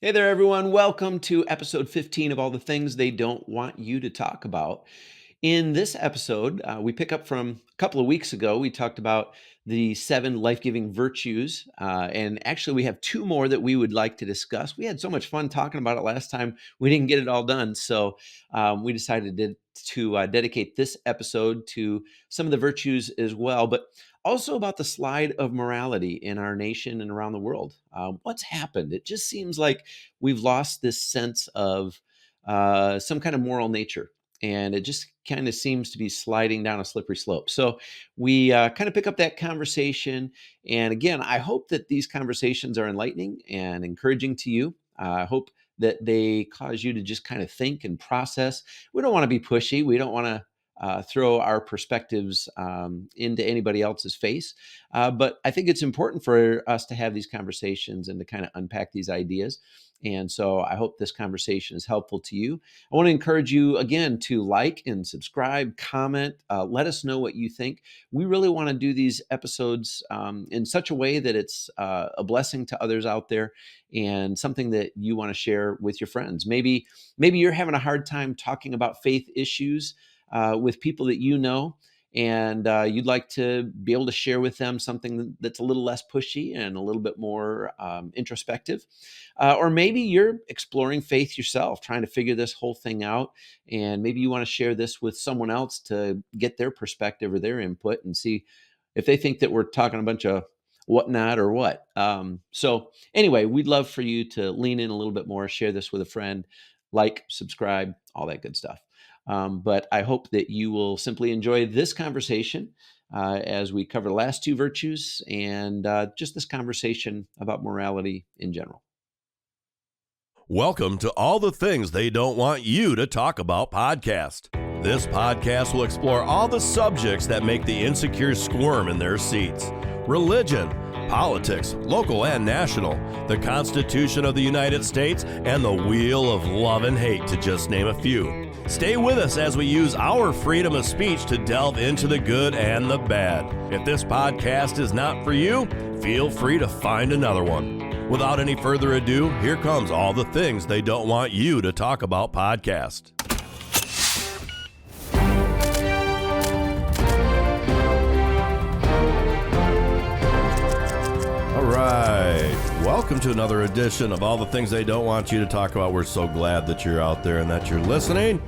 Hey there, everyone. Welcome to episode 15 of All the Things They Don't Want You to Talk About. In this episode, we pick up from a couple of weeks ago. We talked about the 7 life-giving virtues. And actually, we have 2 more that we would like to discuss. We had so much fun talking about it last time. We didn't get it all done. So we decided to dedicate this episode to some of the virtues as well, but also about the slide of morality in our nation and around the world. What's happened? It just seems like we've lost this sense of some kind of moral nature, and it just kind of seems to be sliding down a slippery slope. So we kind of pick up that conversation. And again, I hope that these conversations are enlightening and encouraging to you. I hope that they cause you to just kind of think and process. We don't want to be pushy. We don't want to throw our perspectives into anybody else's face. But I think it's important for us to have these conversations and to kind of unpack these ideas. And so I hope this conversation is helpful to you. I want to encourage you again to like and subscribe, comment, let us know what you think. We really want to do these episodes in such a way that it's a blessing to others out there and something that you want to share with your friends. Maybe you're having a hard time talking about faith issues with people that you know, and you'd like to be able to share with them something that's a little less pushy and a little bit more introspective. Or maybe you're exploring faith yourself, trying to figure this whole thing out, and maybe you want to share this with someone else to get their perspective or their input and see if they think that we're talking a bunch of whatnot or what. So anyway, we'd love for you to lean in a little bit more, share this with a friend, like, subscribe, all that good stuff. But I hope that you will simply enjoy this conversation as we cover the last 2 virtues and just this conversation about morality in general. Welcome to All the Things They Don't Want You to Talk About podcast. This podcast will explore all the subjects that make the insecure squirm in their seats. Religion, politics, local and national, the Constitution of the United States, and the wheel of love and hate, to just name a few. Stay with us as we use our freedom of speech to delve into the good and the bad. If this podcast is not for you, feel free to find another one. Without any further ado, here comes All the Things They Don't Want You to Talk About podcast. All right. Welcome to another edition of All the Things They Don't Want You to Talk About. We're so glad that you're out there and that you're listening.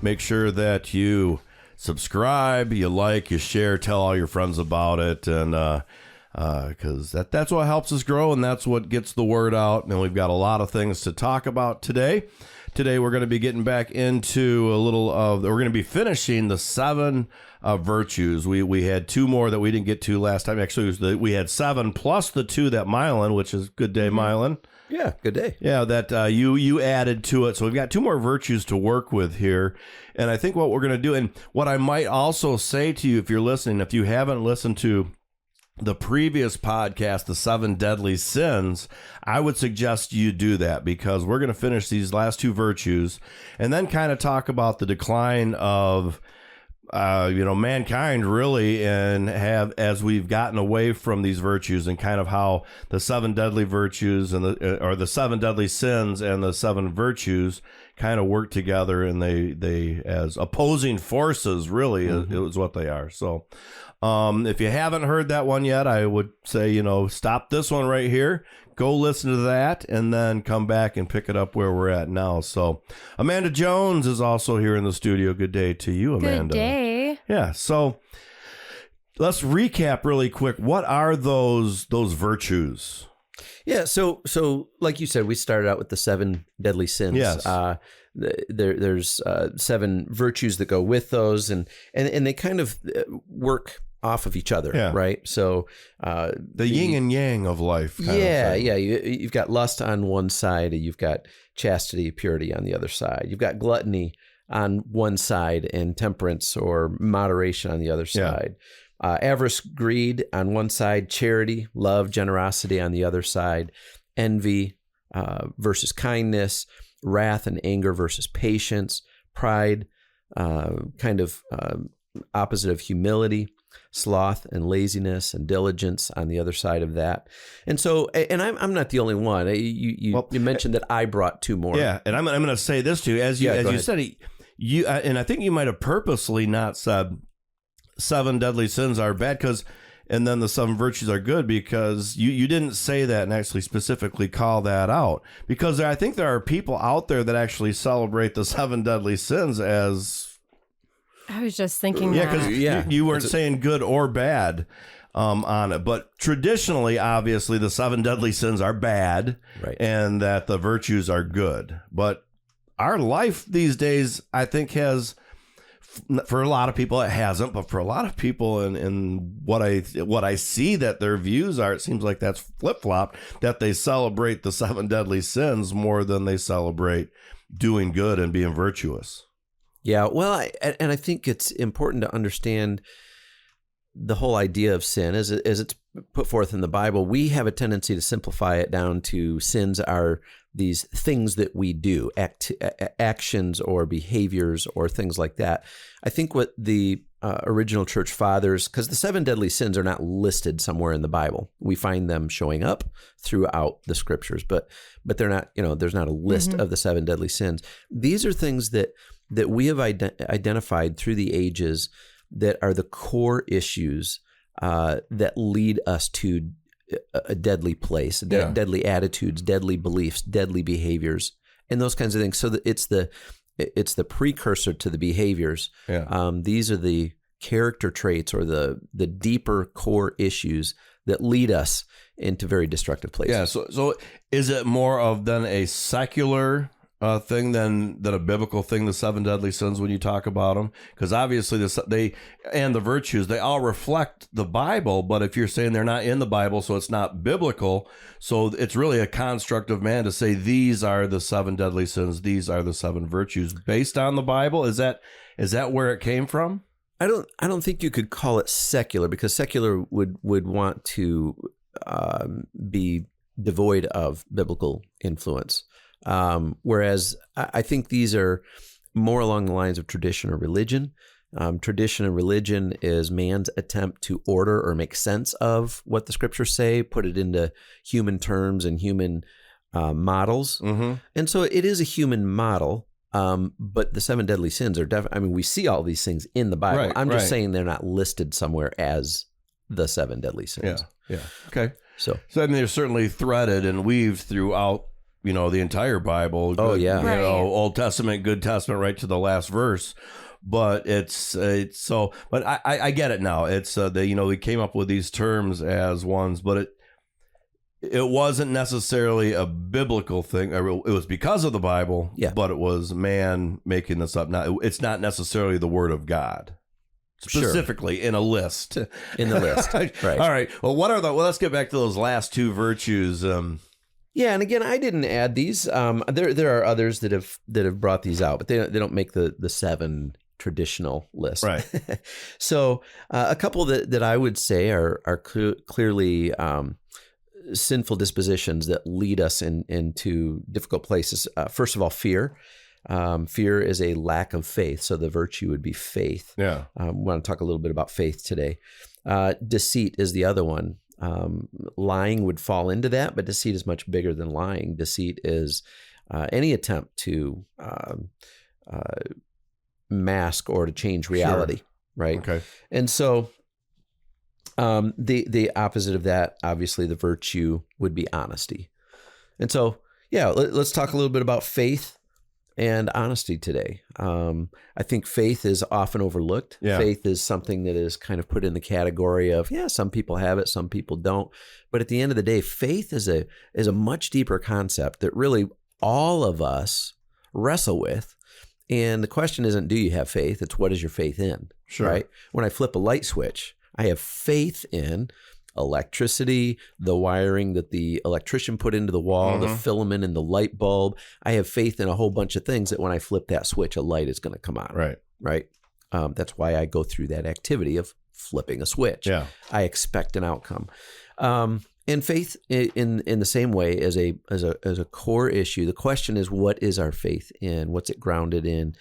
Make sure that you subscribe, you like, you share, tell all your friends about it, and because that's what helps us grow, and that's what gets the word out. And we've got a lot of things to talk about today. Today we're going to be getting back into a little of, we're going to be finishing the 7 virtues. We had 2 more that we didn't get to last time. Actually, we had 7 plus the 2 that Mylan, which is good day, Mylan. Yeah, good day. Yeah, that you added to it. So we've got 2 more virtues to work with here. And I think what we're going to do, and what I might also say to you if you're listening, if you haven't listened to the previous podcast, the 7 deadly sins, I would suggest you do that, because we're going to finish these last 2 virtues and then kind of talk about the decline of mankind, really, and as we've gotten away from these virtues, and kind of how the 7 deadly virtues and the 7 deadly sins and the 7 virtues kind of work together, and they as opposing forces, really, is what they are. So if you haven't heard that one yet, I would say, stop this one right here, go listen to that, and then come back and pick it up where we're at now. So Amanda Jones is also here in the studio. Good day to you, Amanda. Good day. Yeah. So let's recap really quick. What are those virtues? Yeah, so like you said, we started out with the 7 deadly sins. Yes. There's 7 virtues that go with those, and they kind of work off of each other, Yeah. right? So The yin and yang of life. Kind of thing. You've got lust on one side, and you've got chastity, purity on the other side. You've got gluttony on one side, and temperance or moderation on the other side. Avarice, greed on one side, charity, love, generosity on the other side, envy versus kindness, wrath and anger versus patience, pride, opposite of humility, sloth and laziness and diligence on the other side of that. And so, and I'm not the only one. You mentioned that I brought two more. Yeah, and I'm going to say this too, as you said, and I think you might have purposely not said 7 deadly sins are bad, and then the 7 virtues are good, because you didn't say that and actually specifically call that out, because I think there are people out there that actually celebrate the 7 deadly sins as. I was just thinking Yeah, that. because you weren't saying good or bad on it. But traditionally, obviously, the 7 deadly sins are bad, right, and that the virtues are good. But our life these days, I think, has, for a lot of people, it hasn't. But for a lot of people, and what I see that their views are, it seems like that's flip-flopped, that they celebrate the 7 deadly sins more than they celebrate doing good and being virtuous. Yeah, well, I think it's important to understand the whole idea of sin as it's put forth in the Bible. We have a tendency to simplify it down to sins are these things that we do, actions or behaviors or things like that. I think what the original church fathers, because the 7 deadly sins are not listed somewhere in the Bible. We find them showing up throughout the scriptures, but they're not, there's not a list of the 7 deadly sins. These are things that we have identified through the ages that are the core issues that lead us to a deadly place, deadly attitudes, deadly beliefs, deadly behaviors, and those kinds of things. So that it's the precursor to the behaviors. Yeah. These are the character traits or the deeper core issues that lead us into very destructive places. Yeah. So is it more of then a secular thing than a biblical thing, the 7 deadly sins, when you talk about them? Because obviously the virtues, they all reflect the Bible, but if you're saying they're not in the Bible, so it's not biblical, so it's really a construct of man to say these are the 7 deadly sins, these are the 7 virtues based on the Bible. Is that where it came from? I don't think you could call it secular, because secular would want to be devoid of biblical influence. Whereas I think these are more along the lines of tradition or religion. Tradition and religion is man's attempt to order or make sense of what the scriptures say, put it into human terms and human models. Mm-hmm. And so it is a human model, but the 7 deadly sins are definitely, we see all these things in the Bible. Right, I'm just saying they're not listed somewhere as the 7 deadly sins. Yeah. Okay. So they're certainly threaded and weaved throughout, the entire Bible. Oh, yeah. Right. Old Testament, Good Testament, right to the last verse. But but I get it now. It's we came up with these terms as ones, but it wasn't necessarily a biblical thing. It was because of the Bible, but it was man making this up. Now, it's not necessarily the word of God. Specifically in a list. In the list. Right. All right. Well, let's get back to those last 2 virtues. Yeah, and again, I didn't add these. There are others that have brought these out, but they don't make the 7 traditional list. Right. So a couple that I would say are clearly sinful dispositions that lead us into difficult places. First of all, fear. Fear is a lack of faith, so the virtue would be faith. Yeah. We want to talk a little bit about faith today. Deceit is the other one. Lying would fall into that, but deceit is much bigger than lying. Deceit is any attempt to mask or to change reality, Sure. right? Okay. And so the opposite of that, obviously, the virtue would be honesty. And so, let's talk a little bit about faith and honesty today. I think faith is often overlooked. Yeah. Faith is something that is kind of put in the category of, some people have it, some people don't. But at the end of the day, faith is a much deeper concept that really all of us wrestle with. And the question isn't, do you have faith? It's, what is your faith in? Sure. Right? When I flip a light switch, I have faith in electricity, the wiring that the electrician put into the wall, the filament in the light bulb. I have faith in a whole bunch of things that when I flip that switch, a light is going to come on. Right. That's why I go through that activity of flipping a switch. Yeah. I expect an outcome. And faith in the same way as a core issue. The question is, what is our faith in? What's it grounded in?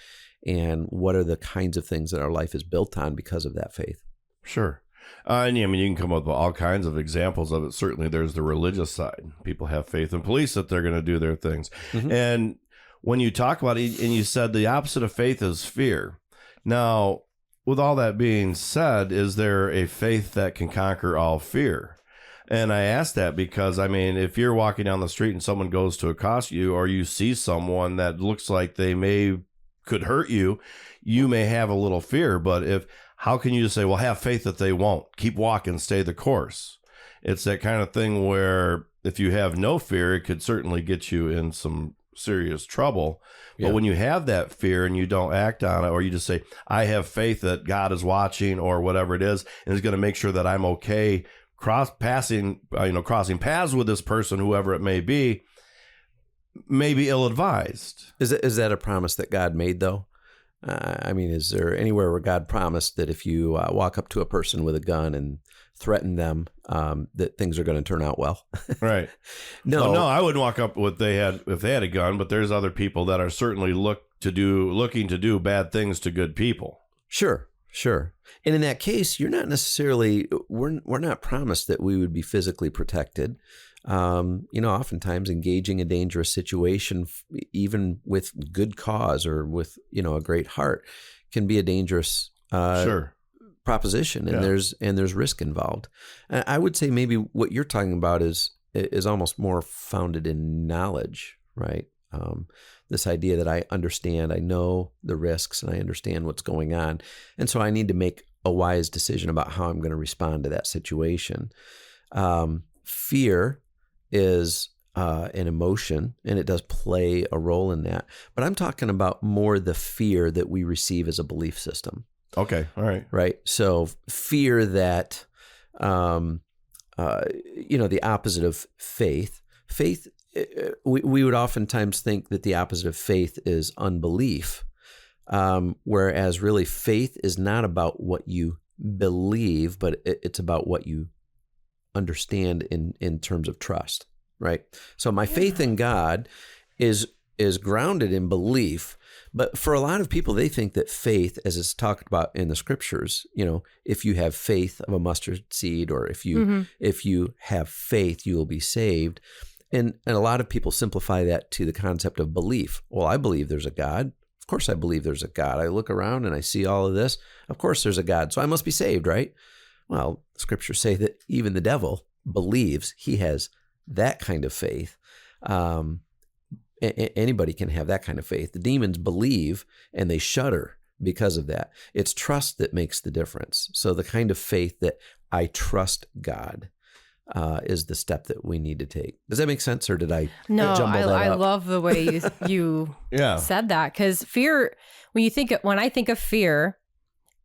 And what are the kinds of things that our life is built on because of that faith? Sure. And I mean, you can come up with all kinds of examples of it. Certainly, there's the religious side. People have faith in police that they're going to do their things. Mhm. And when you talk about it, and you said the opposite of faith is fear. Now, with all that being said, is there a faith that can conquer all fear? And I ask that because, I mean, if you're walking down the street and someone goes to accost you, or you see someone that looks like they could hurt you, you may have a little fear. But how can you just say, well, have faith that they won't? Keep walking, stay the course. It's that kind of thing where if you have no fear, it could certainly get you in some serious trouble. But Yeah. when you have that fear and you don't act on it, or you just say, I have faith that God is watching, or whatever it is, and is going to make sure that I'm okay crossing paths with this person, whoever it may be ill-advised. Is that a promise that God made, though? I mean, is there anywhere where God promised that if you walk up to a person with a gun and threaten them, that things are going to turn out well? Right. No. No, I wouldn't walk up if they had a gun, but there's other people that are certainly looking to do bad things to good people. Sure. And in that case, you're not necessarily, we're not promised that we would be physically protected. Oftentimes engaging a dangerous situation, even with good cause or with, a great heart, can be a dangerous Sure. proposition, and Yeah. there's risk involved. I would say maybe what you're talking about is almost more founded in knowledge, right? This idea that I understand, I know the risks, and I understand what's going on, and so I need to make a wise decision about how I'm going to respond to that situation. Fear is an emotion, and it does play a role in that. But I'm talking about more the fear that we receive as a belief system. Okay. All right. Right. So fear that, the opposite of faith. Faith, we would oftentimes think that the opposite of faith is unbelief, whereas really faith is not about what you believe, but it's about what you understand in terms of trust, right? So my faith in God is grounded in belief, but for a lot of people, they think that faith, as it's talked about in the scriptures, if you have faith of a mustard seed, or if you have faith, you will be saved. And a lot of people simplify that to the concept of belief. Well, I believe there's a God. Of course I believe there's a God. I look around and I see all of this. Of course there's a God, so I must be saved, right? Well, scriptures say that even the devil believes. He has that kind of faith. Anybody can have that kind of faith. The demons believe and they shudder because of that. It's trust that makes the difference. So the kind of faith that I trust God is the step that we need to take. Does that make sense, or did I No, jumble that I up? love the way you Yeah. said that, because fear, when I think of fear,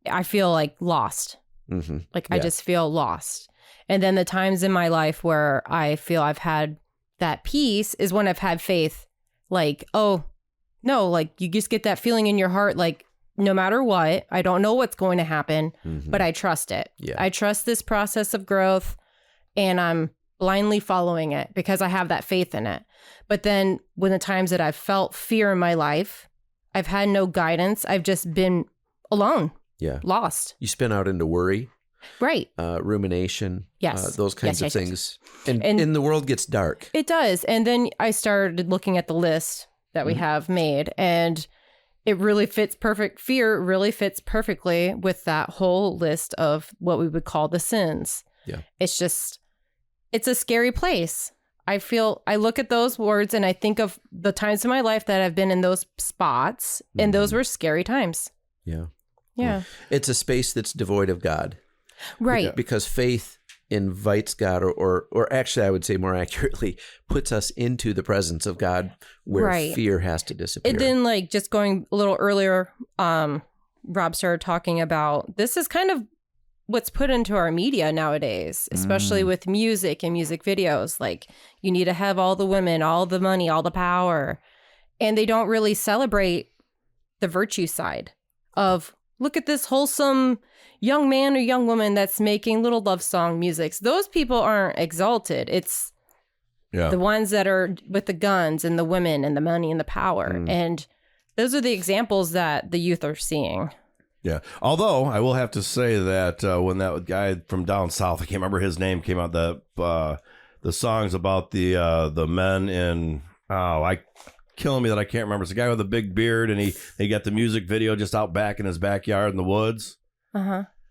I feel like lost. Mm-hmm. Like I just feel lost. And then the times in my life where I feel I've had that peace is when I've had faith. Like, oh, no, like you just get that feeling in your heart, like no matter what, I don't know what's going to happen, but I trust it. Yeah. I trust this process of growth, and I'm blindly following it because I have that faith in it. But then when the times that I've felt fear in my life, I've had no guidance. I've just been alone, lost. You spin out into worry. Right. Rumination, Yes. those kinds Yes, of yes, things. And the world gets dark. It does. And then I started looking at the list that we have made, and it really fits perfect. Fear really fits perfectly with that whole list of what we would call the sins. Yeah. It's a scary place. I look at those words and I think of the times in my life that I've been in those spots, and those were scary times. Yeah. Yeah. It's a space that's devoid of God. Right. Because faith invites God, or actually I would say more accurately, puts us into the presence of God, where fear has to disappear. And then, like, just going a little earlier, Rob started talking about, this is kind of what's put into our media nowadays, especially with music and music videos. Like, you need to have all the women, all the money, all the power. And they don't really celebrate the virtue side of, look at this wholesome young man or young woman that's making little love song musics. Those people aren't exalted. It's the ones that are with the guns and the women and the money and the power. And those are the examples that the youth are seeing. Yeah. Although I will have to say that when that guy from down south, I can't remember his name, came out, the songs about the men in killing me that I can't remember. It's a guy with a big beard, and he got the music video just out back in his backyard in the woods.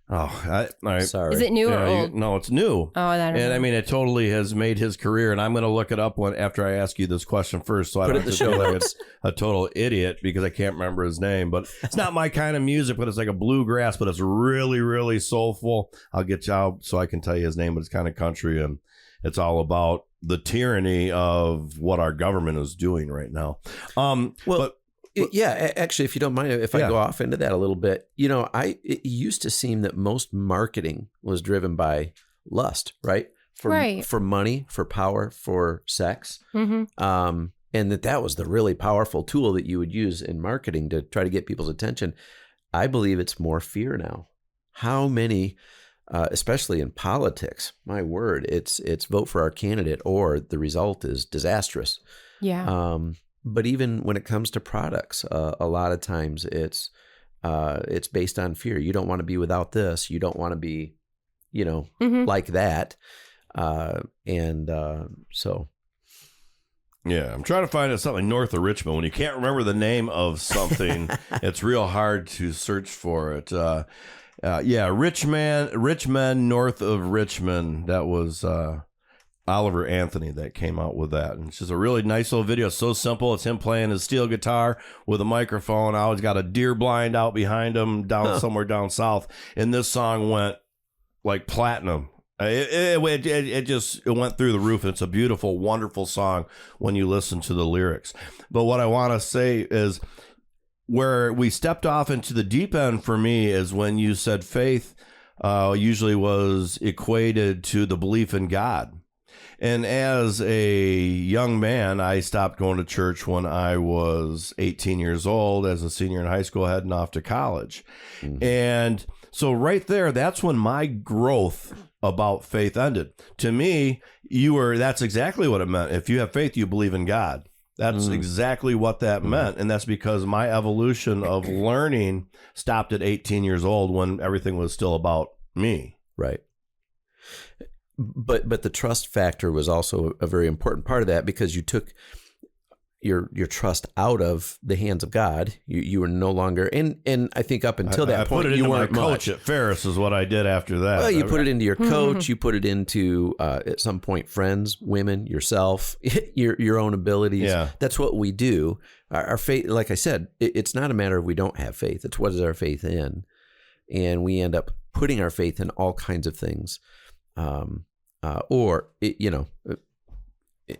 All right. Sorry. Is it new or old? No, it's new. Oh, I don't know. And I mean, it totally has made his career. And I'm going to look it up after I ask you this question first, so I Put don't it in the feel show like notes. it's a total idiot because I can't remember his name. But it's not my kind of music. But it's like a bluegrass, but it's really, really soulful. I'll get you out so I can tell you his name. But it's kind of country, and it's all about the tyranny of what our government is doing right now. Actually, if you don't mind, if I go off into that a little bit, it used to seem that most marketing was driven by lust, right? For money, for power, for sex. And that was the really powerful tool that you would use in marketing to try to get people's attention. I believe it's more fear now. How many, especially in politics, my word, it's vote for our candidate or the result is disastrous. Yeah. But even when it comes to products, a lot of times it's based on fear. You don't want to be without this. You don't want to be, like that. So. Yeah, I'm trying to find something north of Richmond. When you can't remember the name of something, it's real hard to search for it. Richmond, north of Richmond. That was Oliver Anthony that came out with that. And it's just a really nice little video. It's so simple. It's him playing his steel guitar with a microphone. I always got a deer blind out behind him somewhere down south. And this song went like platinum. It went through the roof. It's a beautiful, wonderful song when you listen to the lyrics. But what I want to say is where we stepped off into the deep end for me is when you said faith usually was equated to the belief in God. And as a young man, I stopped going to church when I was 18 years old as a senior in high school, heading off to college. Mm-hmm. And so right there, that's when my growth about faith ended. To me, that's exactly what it meant. If you have faith, you believe in God. That's exactly what that meant. And that's because my evolution of learning stopped at 18 years old when everything was still about me. Right. But the trust factor was also a very important part of that because you took your trust out of the hands of God. You were no longer and I think up until that point put it you into weren't my much. coach at Ferris is what I did after that. Well, you put it into your coach. You put it into at some point friends, women, yourself, your own abilities. Yeah. That's what we do. Our faith, like I said, it's not a matter of we don't have faith. It's what is our faith in, and we end up putting our faith in all kinds of things. And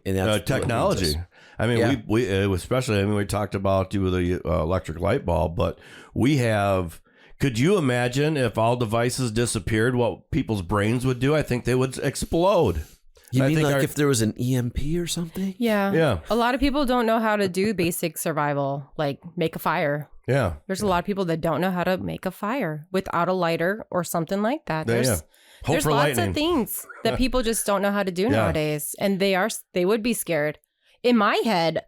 that's technology. I mean, we especially. We talked about the electric light bulb, but we have. Could you imagine if all devices disappeared? What people's brains would do? I think they would explode. You mean like if there was an EMP or something? Yeah. Yeah. A lot of people don't know how to do basic survival, like make a fire. Yeah. There's a lot of people that don't know how to make a fire without a lighter or something like that. There's lots lightning. of things that people just don't know how to do nowadays. And they would be scared. In my head,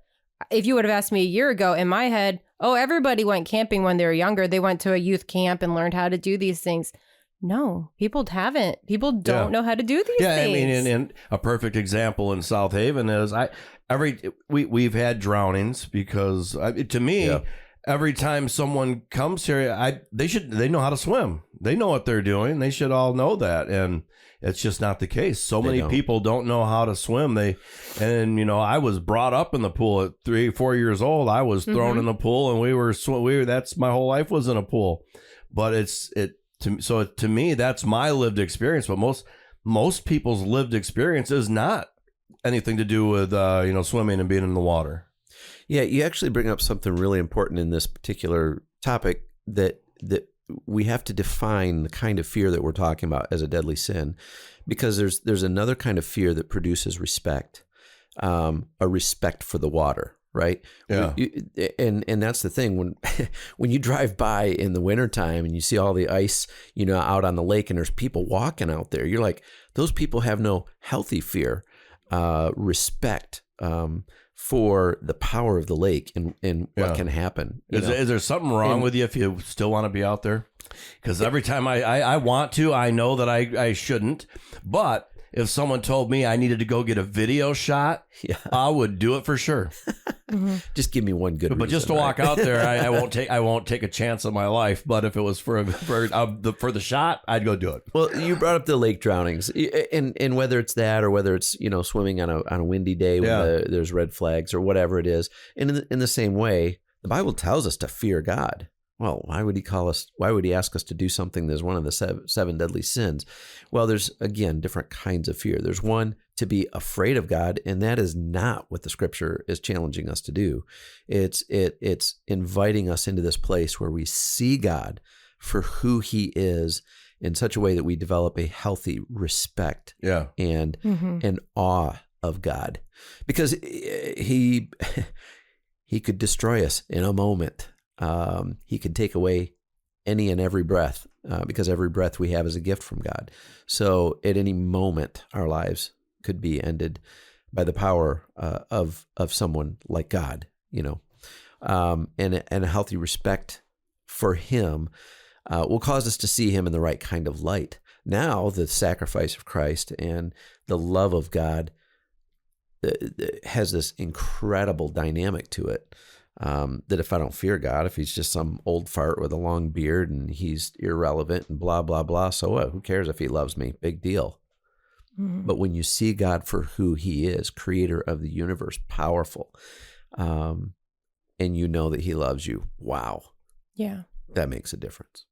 if you would have asked me a year ago, in my head, everybody went camping when they were younger. They went to a youth camp and learned how to do these things. No, people haven't. People don't know how to do these things. Yeah, I mean, and a perfect example in South Haven is we've had drownings because to me, every time someone comes here, they know how to swim. They know what they're doing. They should all know that, and it's just not the case. So many people don't know how to swim. I was brought up in the pool at 3-4 years old. I was thrown in the pool, and that's my whole life was in a pool. But to me, that's my lived experience. But most people's lived experience is not anything to do with swimming and being in the water. Yeah, you actually bring up something really important in this particular topic that we have to define the kind of fear that we're talking about as a deadly sin, because there's another kind of fear that produces respect, a respect for the water, right? Yeah. And that's the thing when you drive by in the wintertime and you see all the ice, out on the lake and there's people walking out there, you're like, those people have no healthy fear, respect for the power of the lake and what can happen. Is there something wrong with you if you still want to be out there? Because every time I want to, I know that I shouldn't. But if someone told me I needed to go get a video shot, I would do it for sure. Just give me one good reason. But just to walk out there, I won't take a chance on my life. But if it was for the shot, I'd go do it. Well, you brought up the lake drownings, and whether it's that or whether it's swimming on a windy day when there's red flags or whatever it is. And in the same way, the Bible tells us to fear God. Well, why would he ask us to do something that's one of the seven deadly sins? Well, there's, again, different kinds of fear. There's one, to be afraid of God, and that is not what the scripture is challenging us to do. It's inviting us into this place where we see God for who he is in such a way that we develop a healthy respect and an awe of God. Because he could destroy us in a moment. He could take away any and every breath, because every breath we have is a gift from God. So at any moment, our lives could be ended by the power of someone like God, and a healthy respect for him will cause us to see him in the right kind of light. Now, the sacrifice of Christ and the love of God has this incredible dynamic to it. That if I don't fear God, if he's just some old fart with a long beard and he's irrelevant and blah, blah, blah, so what? Who cares if he loves me? Big deal. But when you see God for who he is, creator of the universe, powerful, and you know that he loves you, wow. Yeah. That makes a difference.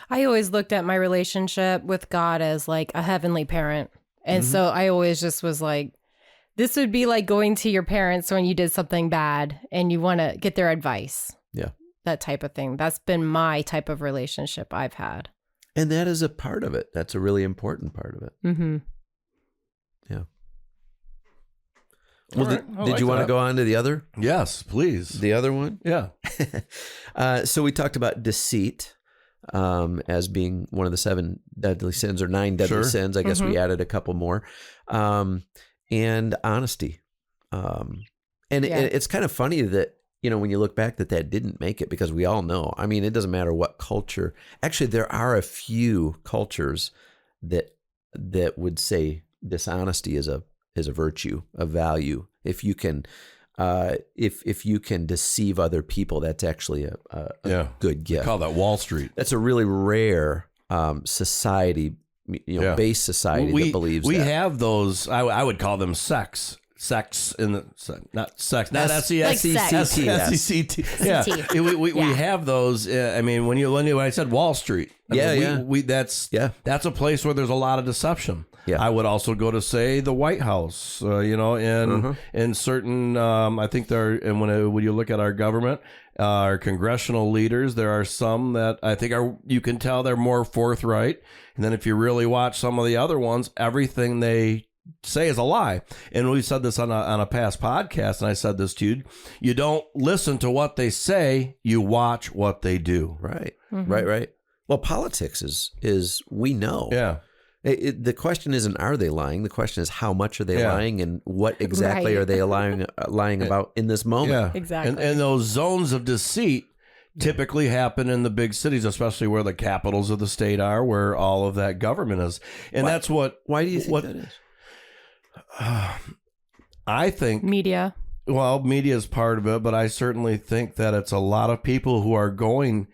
I always looked at my relationship with God as like a heavenly parent. And so I always just was like, this would be like going to your parents when you did something bad and you want to get their advice. Yeah. That type of thing. That's been my type of relationship I've had. And that is a part of it. That's a really important part of it. Mm-hmm. Yeah. Well, did you want to go on to the other? Yes, please. The other one? Yeah. So we talked about deceit as being one of the seven deadly sins or nine deadly sins. I guess we added a couple more. And honesty. It's kind of funny that, when you look back that didn't make it, because we all know, I mean, it doesn't matter what culture. Actually, there are a few cultures that would say dishonesty is a virtue, a value. If you can, if you can deceive other people, that's actually a good gift. They call that Wall Street. That's a really rare society. Base society that believes we that. have those. I would call them sex in the not sex, not S-E-C-T. Yeah, we have those. I mean, when I said Wall Street, that's a place where there's a lot of deception. Yeah. I would also go to say the White House, in certain. I think there, and when you look at our government, our congressional leaders, there are some that I think you can tell they're more forthright. And then if you really watch some of the other ones, everything they say is a lie. And we said this on a past podcast, and I said this to you: you don't listen to what they say, you watch what they do. Right, right. Well, politics is we know. Yeah. The question isn't are they lying? The question is how much are they lying, and what exactly are they lying about in this moment? Yeah, exactly. And those zones of deceit typically happen in the big cities, especially where the capitals of the state are, where all of that government is. And that's what. Why do you think that is? I think media. Well, media is part of it, but I certainly think that it's a lot of people who are going.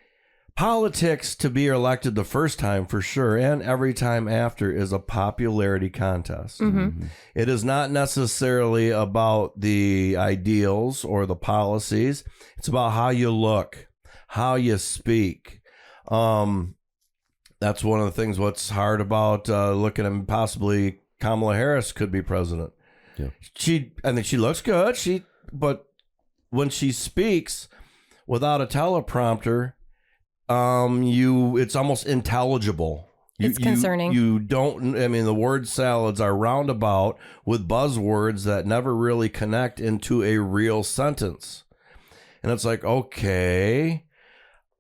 Politics, to be elected the first time for sure, and every time after, is a popularity contest. It is not necessarily about the ideals or the policies. It's about how you look, how you speak. That's one of the things what's hard about looking at possibly Kamala Harris could be president. Yeah. I think she looks good. But when she speaks without a teleprompter, it's almost intelligible. It's concerning. You don't, I mean, the word salads are roundabout with buzzwords that never really connect into a real sentence. And it's like, okay,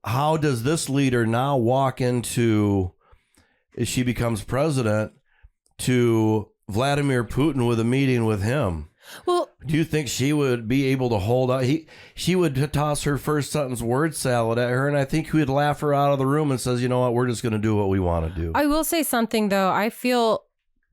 how does this leader now walk into, if she becomes president, to Vladimir Putin with a meeting with him? Well, Do you think she would be able to hold out? She would toss her first sentence word salad at her, and I think he would laugh her out of the room and says, you know what, we're just going to do what we want to do. I will say something, though. I feel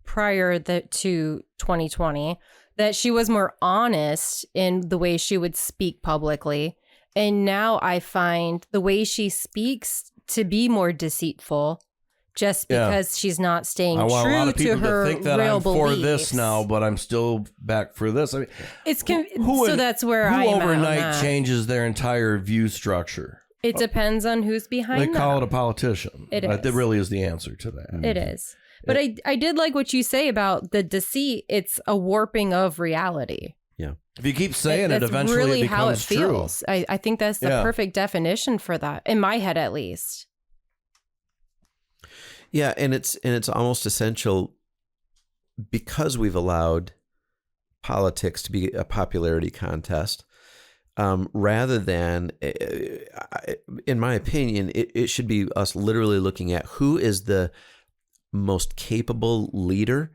prior to 2020 that she was more honest in the way she would speak publicly. And now I find the way she speaks to be more deceitful just because she's not staying I want a lot true of people to her to think that real I'm beliefs. for this now, but I'm still back for this. I mean, so that's where I am who at on overnight that. changes their entire view structure? It depends on who's behind They call it them. a politician. It That is. really is the answer to that. It is. But I did like what you say about the deceit. It's a warping of reality. Yeah. If you keep saying it, That's eventually really it becomes how it feels. true. I think that's the Yeah. perfect definition for that, in my head at least. Yeah, and it's almost essential because we've allowed politics to be a popularity contest, rather than, in my opinion, it should be us literally looking at who is the most capable leader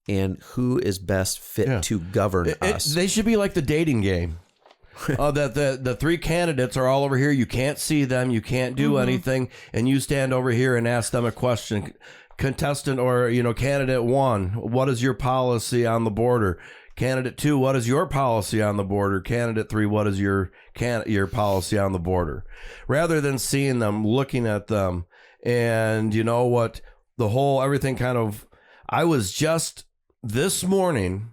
and who is best fit to govern us. They should be like the dating game. That the three candidates are all over here. You can't see them. You can't do anything. And you stand over here and ask them a question. Contestant or, candidate 1, what is your policy on the border? Candidate 2, what is your policy on the border? Candidate 3, what is your policy on the border? Rather than seeing them, looking at them, and you know what, everything kind of. I was just this morning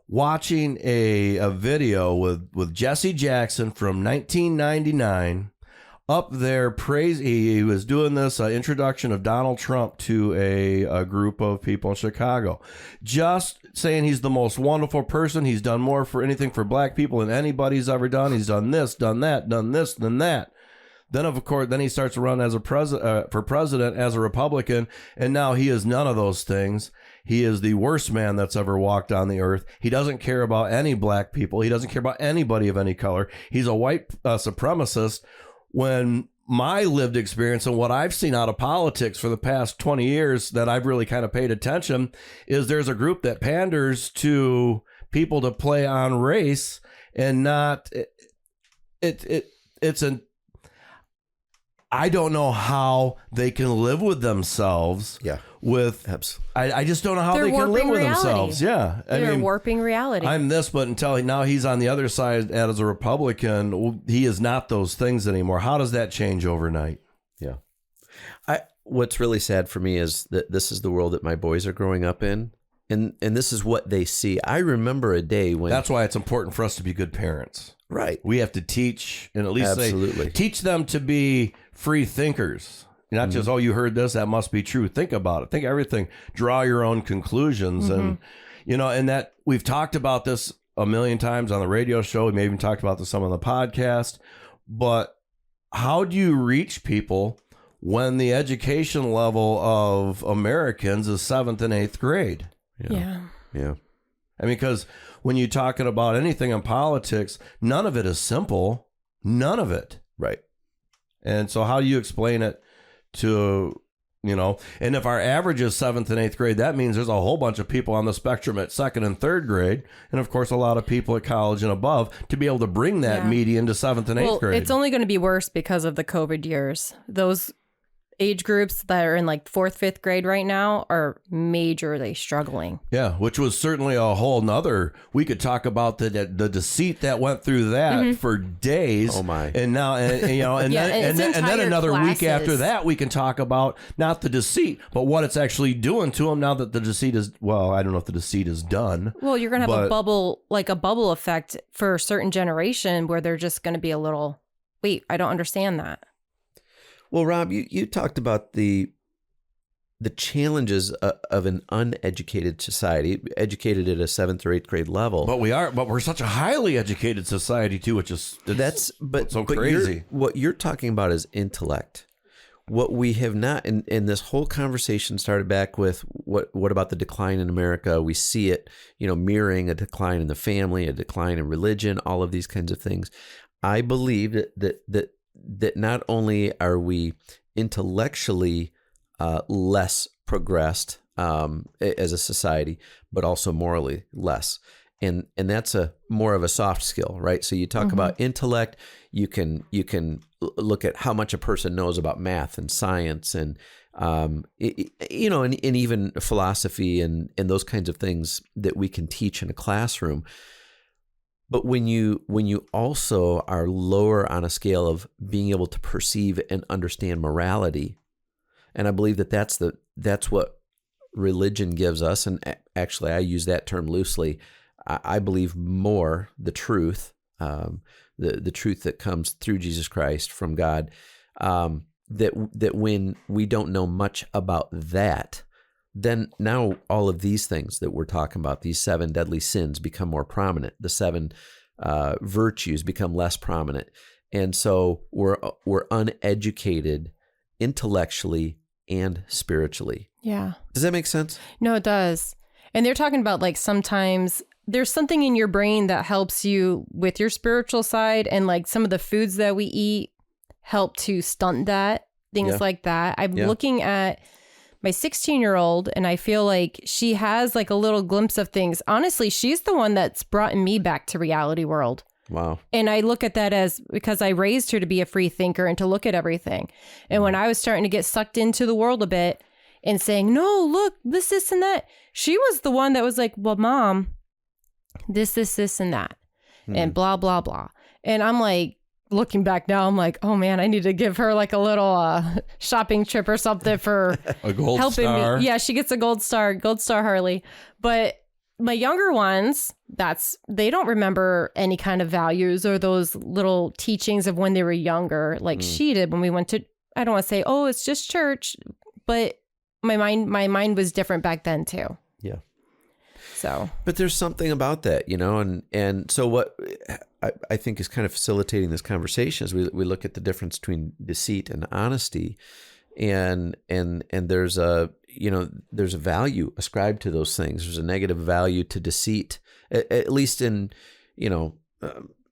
watching a video with Jesse Jackson from 1999 up there he was doing this introduction of Donald Trump to a group of people in Chicago, just saying he's the most wonderful person. He's done more for anything for black people than anybody's ever done. He's done this, done that, done this, done that. Then, of course, he starts to run as for president as a Republican, and now he is none of those things. He is the worst man that's ever walked on the earth. He doesn't care about any black people. He doesn't care about anybody of any color. He's a white supremacist. When my lived experience and what I've seen out of politics for the past 20 years that I've really kind of paid attention is there's a group that panders to people to play on race and not it's an I don't know how they can live with themselves. Yeah. I just don't know how They're they can live warping with reality. themselves. Yeah. They're warping reality. I'm this, but until now he's on the other side as a Republican, he is not those things anymore. How does that change overnight? Yeah. What's really sad for me is that this is the world that my boys are growing up in. And this is what they see. I remember a day when... That's why it's important for us to be good parents. Right. We have to teach and at least Absolutely. teach them to be free thinkers. Not just, oh, you heard this, that must be true. Think about it. Think everything. Draw your own conclusions. And, and that we've talked about this a million times on the radio show. We may even talked about this some on the podcast. But how do you reach people when the education level of Americans is 7th and 8th grade? Yeah. I mean, because when you're talking about anything in politics, none of it is simple. None of it. Right. And so how do you explain it to, and if our average is 7th and 8th grade, that means there's a whole bunch of people on the spectrum at 2nd and 3rd grade. And of course, a lot of people at college and above to be able to bring that median to 7th and 8th grade. It's only going to be worse because of the COVID years. Those age groups that are in like 4th, 5th grade right now are majorly struggling. Yeah, which was certainly a whole nother. We could talk about the deceit that went through that for days. Oh my! And now, and then another week after that, we can talk about not the deceit, but what it's actually doing to them now that the deceit is. Well, I don't know if the deceit is done. Well, you're gonna have a bubble effect for a certain generation where they're just gonna be a little. Wait, I don't understand that. Well, Rob, you talked about the challenges of an uneducated society, educated at a 7th or 8th grade level. But we're such a highly educated society too, which is crazy. What you're talking about is intellect. What we have not, and this whole conversation started back with what about the decline in America? We see it, mirroring a decline in the family, a decline in religion, all of these kinds of things. I believe that not only are we intellectually less progressed as a society, but also morally less. and that's a more of a soft skill, right? So you talk about intellect, you can look at how much a person knows about math and science and and even philosophy and those kinds of things that we can teach in a classroom. But when you also are lower on a scale of being able to perceive and understand morality, and I believe that's what religion gives us, and actually I use that term loosely. I believe more the truth, the truth that comes through Jesus Christ from God. That when we don't know much about that, then now all of these things that we're talking about, these 7 deadly sins, become more prominent. The 7 virtues become less prominent, and so we're uneducated intellectually and spiritually. Yeah. Does that make sense? No, it does. And they're talking about like sometimes there's something in your brain that helps you with your spiritual side, and like some of the foods that we eat help to stunt that, things like that. I'm looking at my 16-year-old and I feel like she has like a little glimpse of things. Honestly, she's the one that's brought me back to reality world. Wow. And I look at that as because I raised her to be a free thinker and to look at everything. And when I was starting to get sucked into the world a bit and saying, no, look, this, and that, she was the one that was like, well, Mom, this, and that, and blah, blah, blah. And I'm like, looking back now, I'm like, oh man, I need to give her like a little shopping trip or something for a gold helping star. me. Yeah, she gets a gold star Harley. But my younger ones, they don't remember any kind of values or those little teachings of when they were younger, like she did when we went to, I don't want to say, oh, it's just church, but my mind was different back then too. Yeah. So, but there's something about that, and so what I think is kind of facilitating this conversation is we look at the difference between deceit and honesty, and there's a value ascribed to those things. There's a negative value to deceit, at least in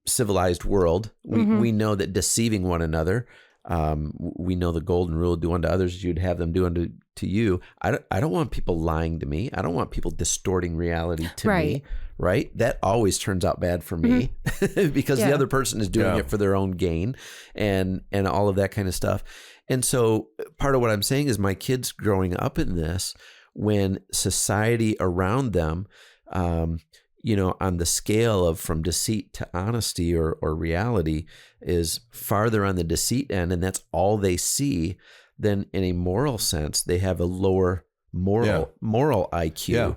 civilized world. We know that deceiving one another. We know the golden rule: do unto others as you'd have them do unto you. I don't want people lying to me. I don't want people distorting reality to me. Right? That always turns out bad for me because the other person is doing it for their own gain and all of that kind of stuff. And so part of what I'm saying is my kids growing up in this, when society around them, on the scale of from deceit to honesty or reality is farther on the deceit end, and that's all they see, then in a moral sense, they have a lower moral IQ. Yeah.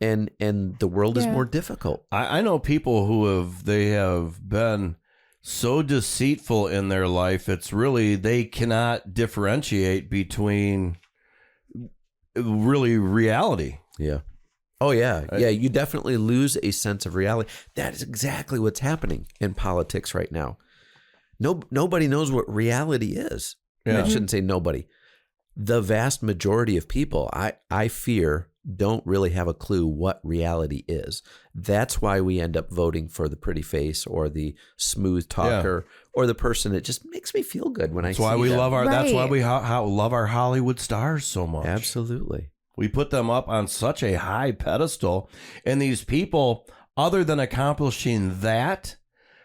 And the world is more difficult. I know people who have been so deceitful in their life, it's really, they cannot differentiate between really reality. Yeah. Oh, yeah. Yeah, you definitely lose a sense of reality. That is exactly what's happening in politics right now. Nobody knows what reality is. Yeah. I shouldn't say nobody. The vast majority of people, I fear, don't really have a clue what reality is. That's why we end up voting for the pretty face or the smooth talker or the person that just makes me feel good when I see them. That's why we love our Hollywood stars so much. Absolutely. We put them up on such a high pedestal, and these people, other than accomplishing that,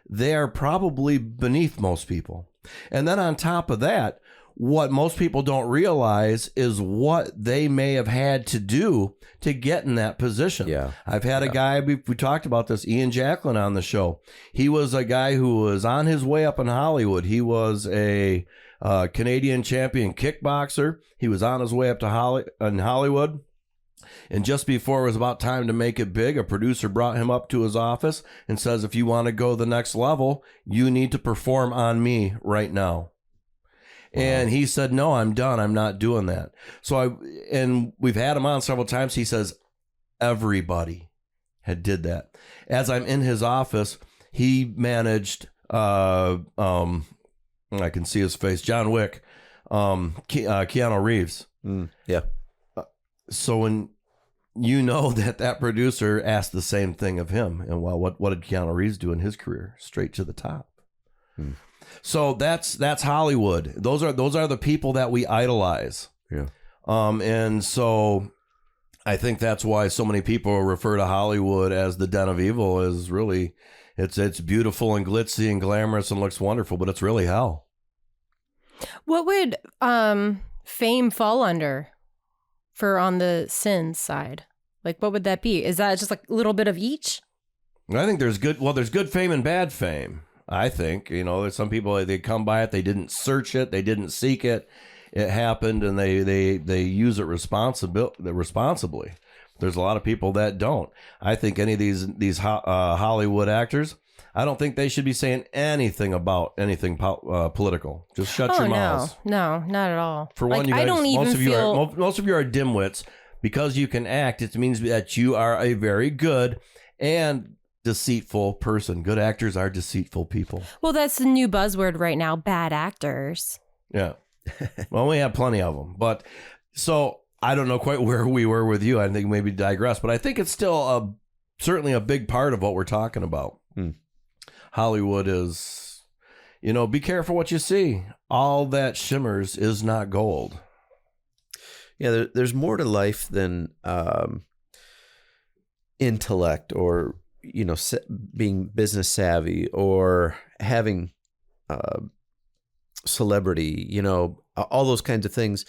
they are probably beneath most people. And then on top of that, what most people don't realize is what they may have had to do to get in that position. Yeah. I've had a guy, we talked about this, Ian Jacklin on the show. He was a guy who was on his way up in Hollywood. He was a Canadian champion kickboxer. He was on his way up to Hollywood. And just before it was about time to make it big, a producer brought him up to his office and says, if you want to go the next level, you need to perform on me right now. Wow. And he said, no, I'm done. I'm not doing that. And we've had him on several times. He says everybody had did that. As I'm in his office, he managed, I can see his face, John Wick, Keanu Reeves. Yeah. So when you know that producer asked the same thing of him, and well, what did Keanu Reeves do in his career? Straight to the top. So that's Hollywood. Those are the people that we idolize. Yeah. And so I think that's why so many people refer to Hollywood as the den of evil. Is really, it's beautiful and glitzy and glamorous and looks wonderful, but it's really hell. What would fame fall under for on the sin side? Like, what would that be? Is that just like a little bit of each? I think there's good fame and bad fame. I think, there's some people, they come by it, they didn't search it, they didn't seek it. It happened, and they use it responsibly. There's a lot of people that don't. I think any of these Hollywood actors, I don't think they should be saying anything about anything political. Just shut your mouths. No, not at all. For one, like, you guys, I don't even feel... most of you are dimwits. Because you can act, it means that you are a very good and deceitful person. Good actors are deceitful people. Well, that's the new buzzword right now, bad actors. Yeah. Well, we have plenty of them. But so I don't know quite where we were with you. I think maybe digress, but I think it's still certainly a big part of what we're talking about. Hollywood is, be careful what you see. All that shimmers is not gold. Yeah, there's more to life than intellect or, being business savvy or having celebrity, all those kinds of things.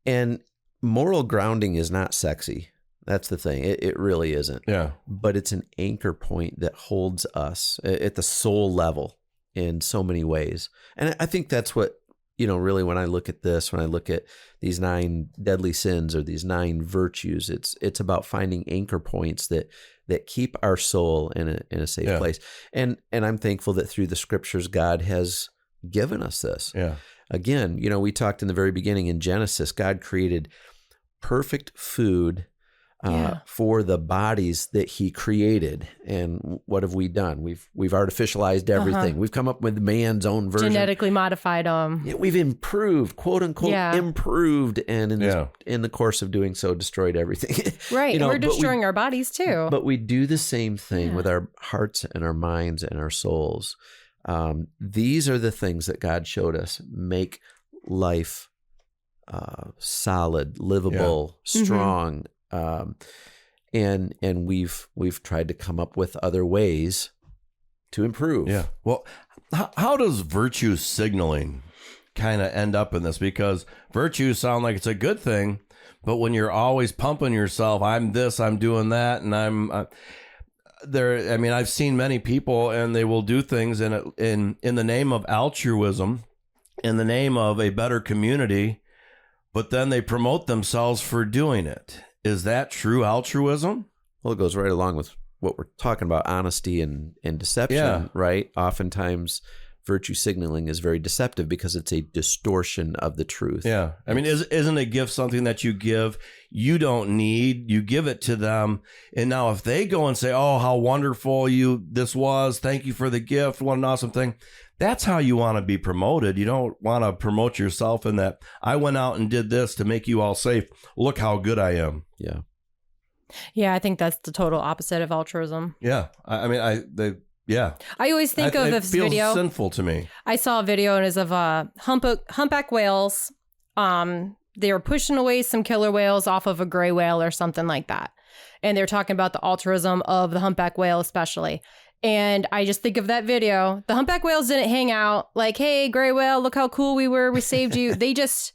And moral grounding is not sexy. That's the thing. It really isn't. Yeah. But it's an anchor point that holds us at the soul level in so many ways. And I think that's what, really when I look at this, when I look at these 9 deadly sins or these 9 virtues, it's about finding anchor points that keep our soul in a safe place. And I'm thankful that through the scriptures, God has given us this. Yeah. Again, we talked in the very beginning in Genesis, God created perfect food for the bodies that he created. And what have we done? We've artificialized everything. We've come up with man's own version. Genetically modified them. Yeah, we've improved, quote unquote, improved. And in the course of doing so, destroyed everything. Right. And we're destroying our bodies too. But we do the same thing with our hearts and our minds and our souls. These are the things that God showed us make life solid, livable, strong. And we've tried to come up with other ways to improve. Yeah. Well, how does virtue signaling kind of end up in this? Because virtues sound like it's a good thing, but when you're always pumping yourself, I'm this, I'm doing that, and I'm there. I mean, I've seen many people, and they will do things in the name of altruism, in the name of a better community, but then they promote themselves for doing it. Is that true altruism? Well, it goes right along with what we're talking about, honesty and deception, right? Oftentimes, virtue signaling is very deceptive because it's a distortion of the truth. Yeah. I mean, isn't a gift something that you give, you don't need, you give it to them. And now if they go and say, oh, how wonderful this was, thank you for the gift, what an awesome thing. That's how you want to be promoted. You don't want to promote yourself in that I went out and did this to make you all safe. Look how good I am. Yeah. Yeah, I think that's the total opposite of altruism. Yeah. I mean, I always think of this video. It feels sinful to me. I saw a video and it was of humpback whales. They were pushing away some killer whales off of a gray whale or something like that. And they're talking about the altruism of the humpback whale especially. And I just think of that video. The humpback whales didn't hang out like, hey, gray whale, look how cool we were. We saved you. They just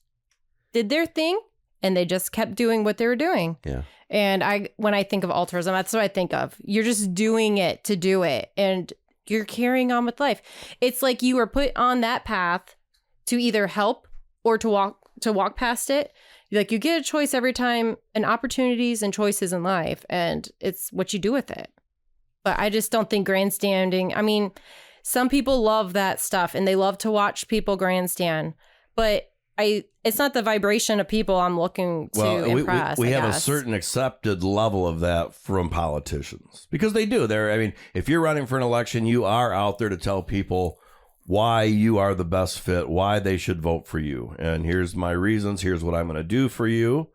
did their thing and they just kept doing what they were doing. Yeah. And when I think of altruism, that's what I think of. You're just doing it to do it. And you're carrying on with life. It's like you were put on that path to either help or to walk past it. Like you get a choice every time, and opportunities and choices in life. And it's what you do with it. But I just don't think grandstanding. I mean, some people love that stuff and they love to watch people grandstand. But it's not the vibration of people I'm looking to impress. We have a certain accepted level of that from politicians because they do. If you're running for an election, you are out there to tell people why you are the best fit, why they should vote for you. And here's my reasons. Here's what I'm going to do for you.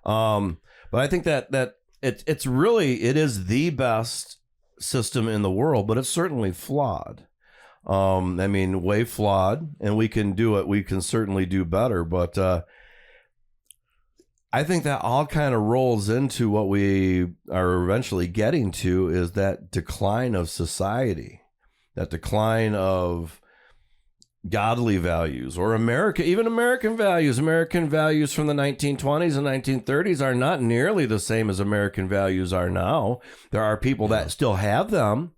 But I think that it is the best system in the world, but it's certainly flawed. Way flawed, and we can do it. We can certainly do better. But I think that all kind of rolls into what we are eventually getting to, is that decline of society, that decline of godly values, or even American values. American values from the 1920s and 1930s are not nearly the same as American values are now. There are people that still have them,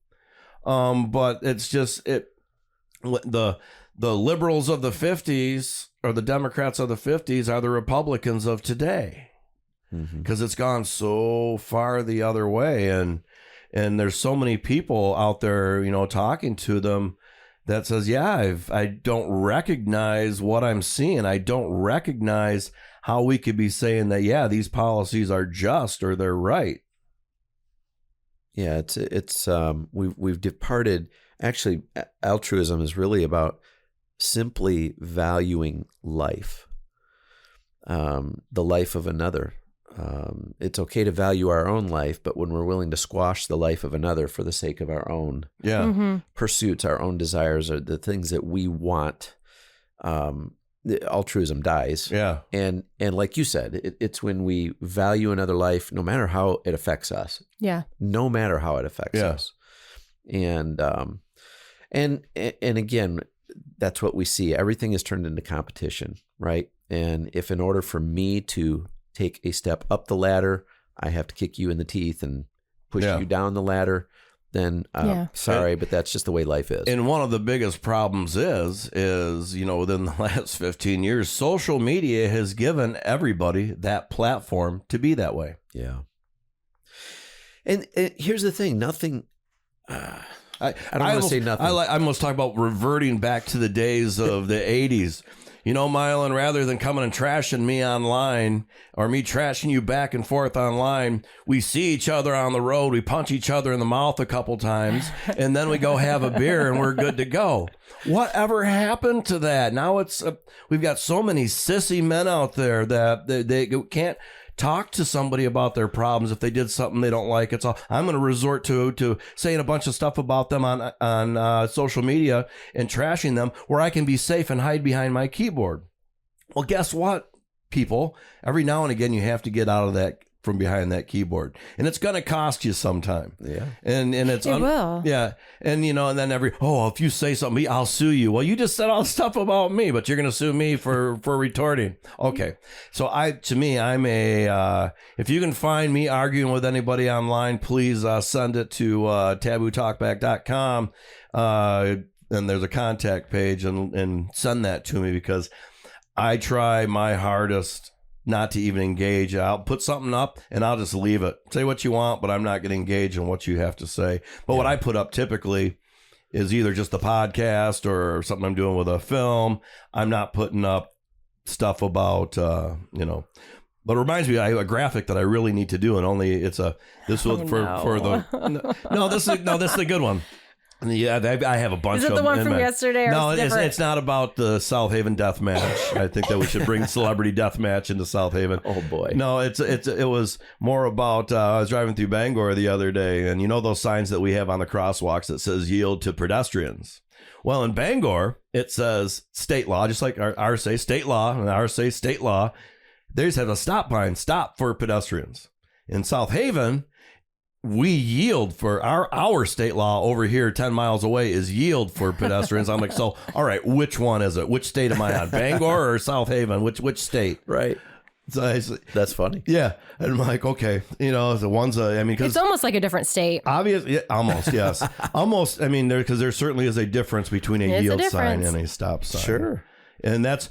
but it's just the liberals of the 50s or the Democrats of the 50s are the Republicans of today, because it's gone so far the other way, and there's so many people out there, talking to them, that says, I don't recognize what I'm seeing. I don't recognize how we could be saying that, these policies are just, or they're right. Yeah, we've departed. Actually, altruism is really about simply valuing life, the life of another. It's okay to value our own life, but when we're willing to squash the life of another for the sake of our own pursuits, our own desires, or the things that we want, the altruism dies. Yeah. And like you said, it's when we value another life, no matter how it affects us. Yeah. No matter how it affects us. And again, that's what we see. Everything is turned into competition, right? And if in order for me to take a step up the ladder, I have to kick you in the teeth and push you down the ladder, then sorry, but that's just the way life is. And one of the biggest problems is within the last 15 years, social media has given everybody that platform to be that way. Yeah. And here's the thing, nothing... I don't want to say nothing. I almost talk about reverting back to the days of the 80s. Mylan, rather than coming and trashing me online, or me trashing you back and forth online, we see each other on the road, we punch each other in the mouth a couple times, and then we go have a beer and we're good to go. Whatever happened to that? Now we've got so many sissy men out there that they can't talk to somebody about their problems if they did something they don't like. It's all I'm going to resort to saying a bunch of stuff about them on social media and trashing them, where I can be safe and hide behind my keyboard. Well, guess what, people? Every now and again, you have to get out of that, from behind that keyboard, and it's going to cost you sometime. Yeah. And it will. Yeah. And and then if you say something, I'll sue you. Well, you just said all this stuff about me, but you're going to sue me for retorting. Okay. So if you can find me arguing with anybody online, please send it to tabootalkback.com. And there's a contact page, and send that to me, because I try my hardest not to even engage. I'll put something up and I'll just leave it. Say what you want, but I'm not going to engage in what you have to say. But what I put up typically is either just the podcast or something I'm doing with a film. I'm not putting up stuff about, But it reminds me, I have a graphic that I really need to do, and this is the good one. Yeah, I have a bunch of them. Is it the one from yesterday? Or no, it's not about the South Haven death match. I think that we should bring celebrity death match into South Haven. Oh boy. No, it was more about, I was driving through Bangor the other day, and those signs that we have on the crosswalks that says yield to pedestrians. Well, in Bangor, it says state law, just like ours say state law, and ours say state law. Theirs have a stop sign, stop for pedestrians. In South Haven, we yield for our state law over here 10 miles away is yield for pedestrians. I'm like, so, all right, which one is it? Which state am I on? Bangor or South Haven? Which state? Right. So that's funny. Yeah. And I'm like, okay, the one's, it's almost like a different state. Obviously, yeah, almost, yes. Almost, because there certainly is a difference between a yield sign and a stop sign. Sure. And that's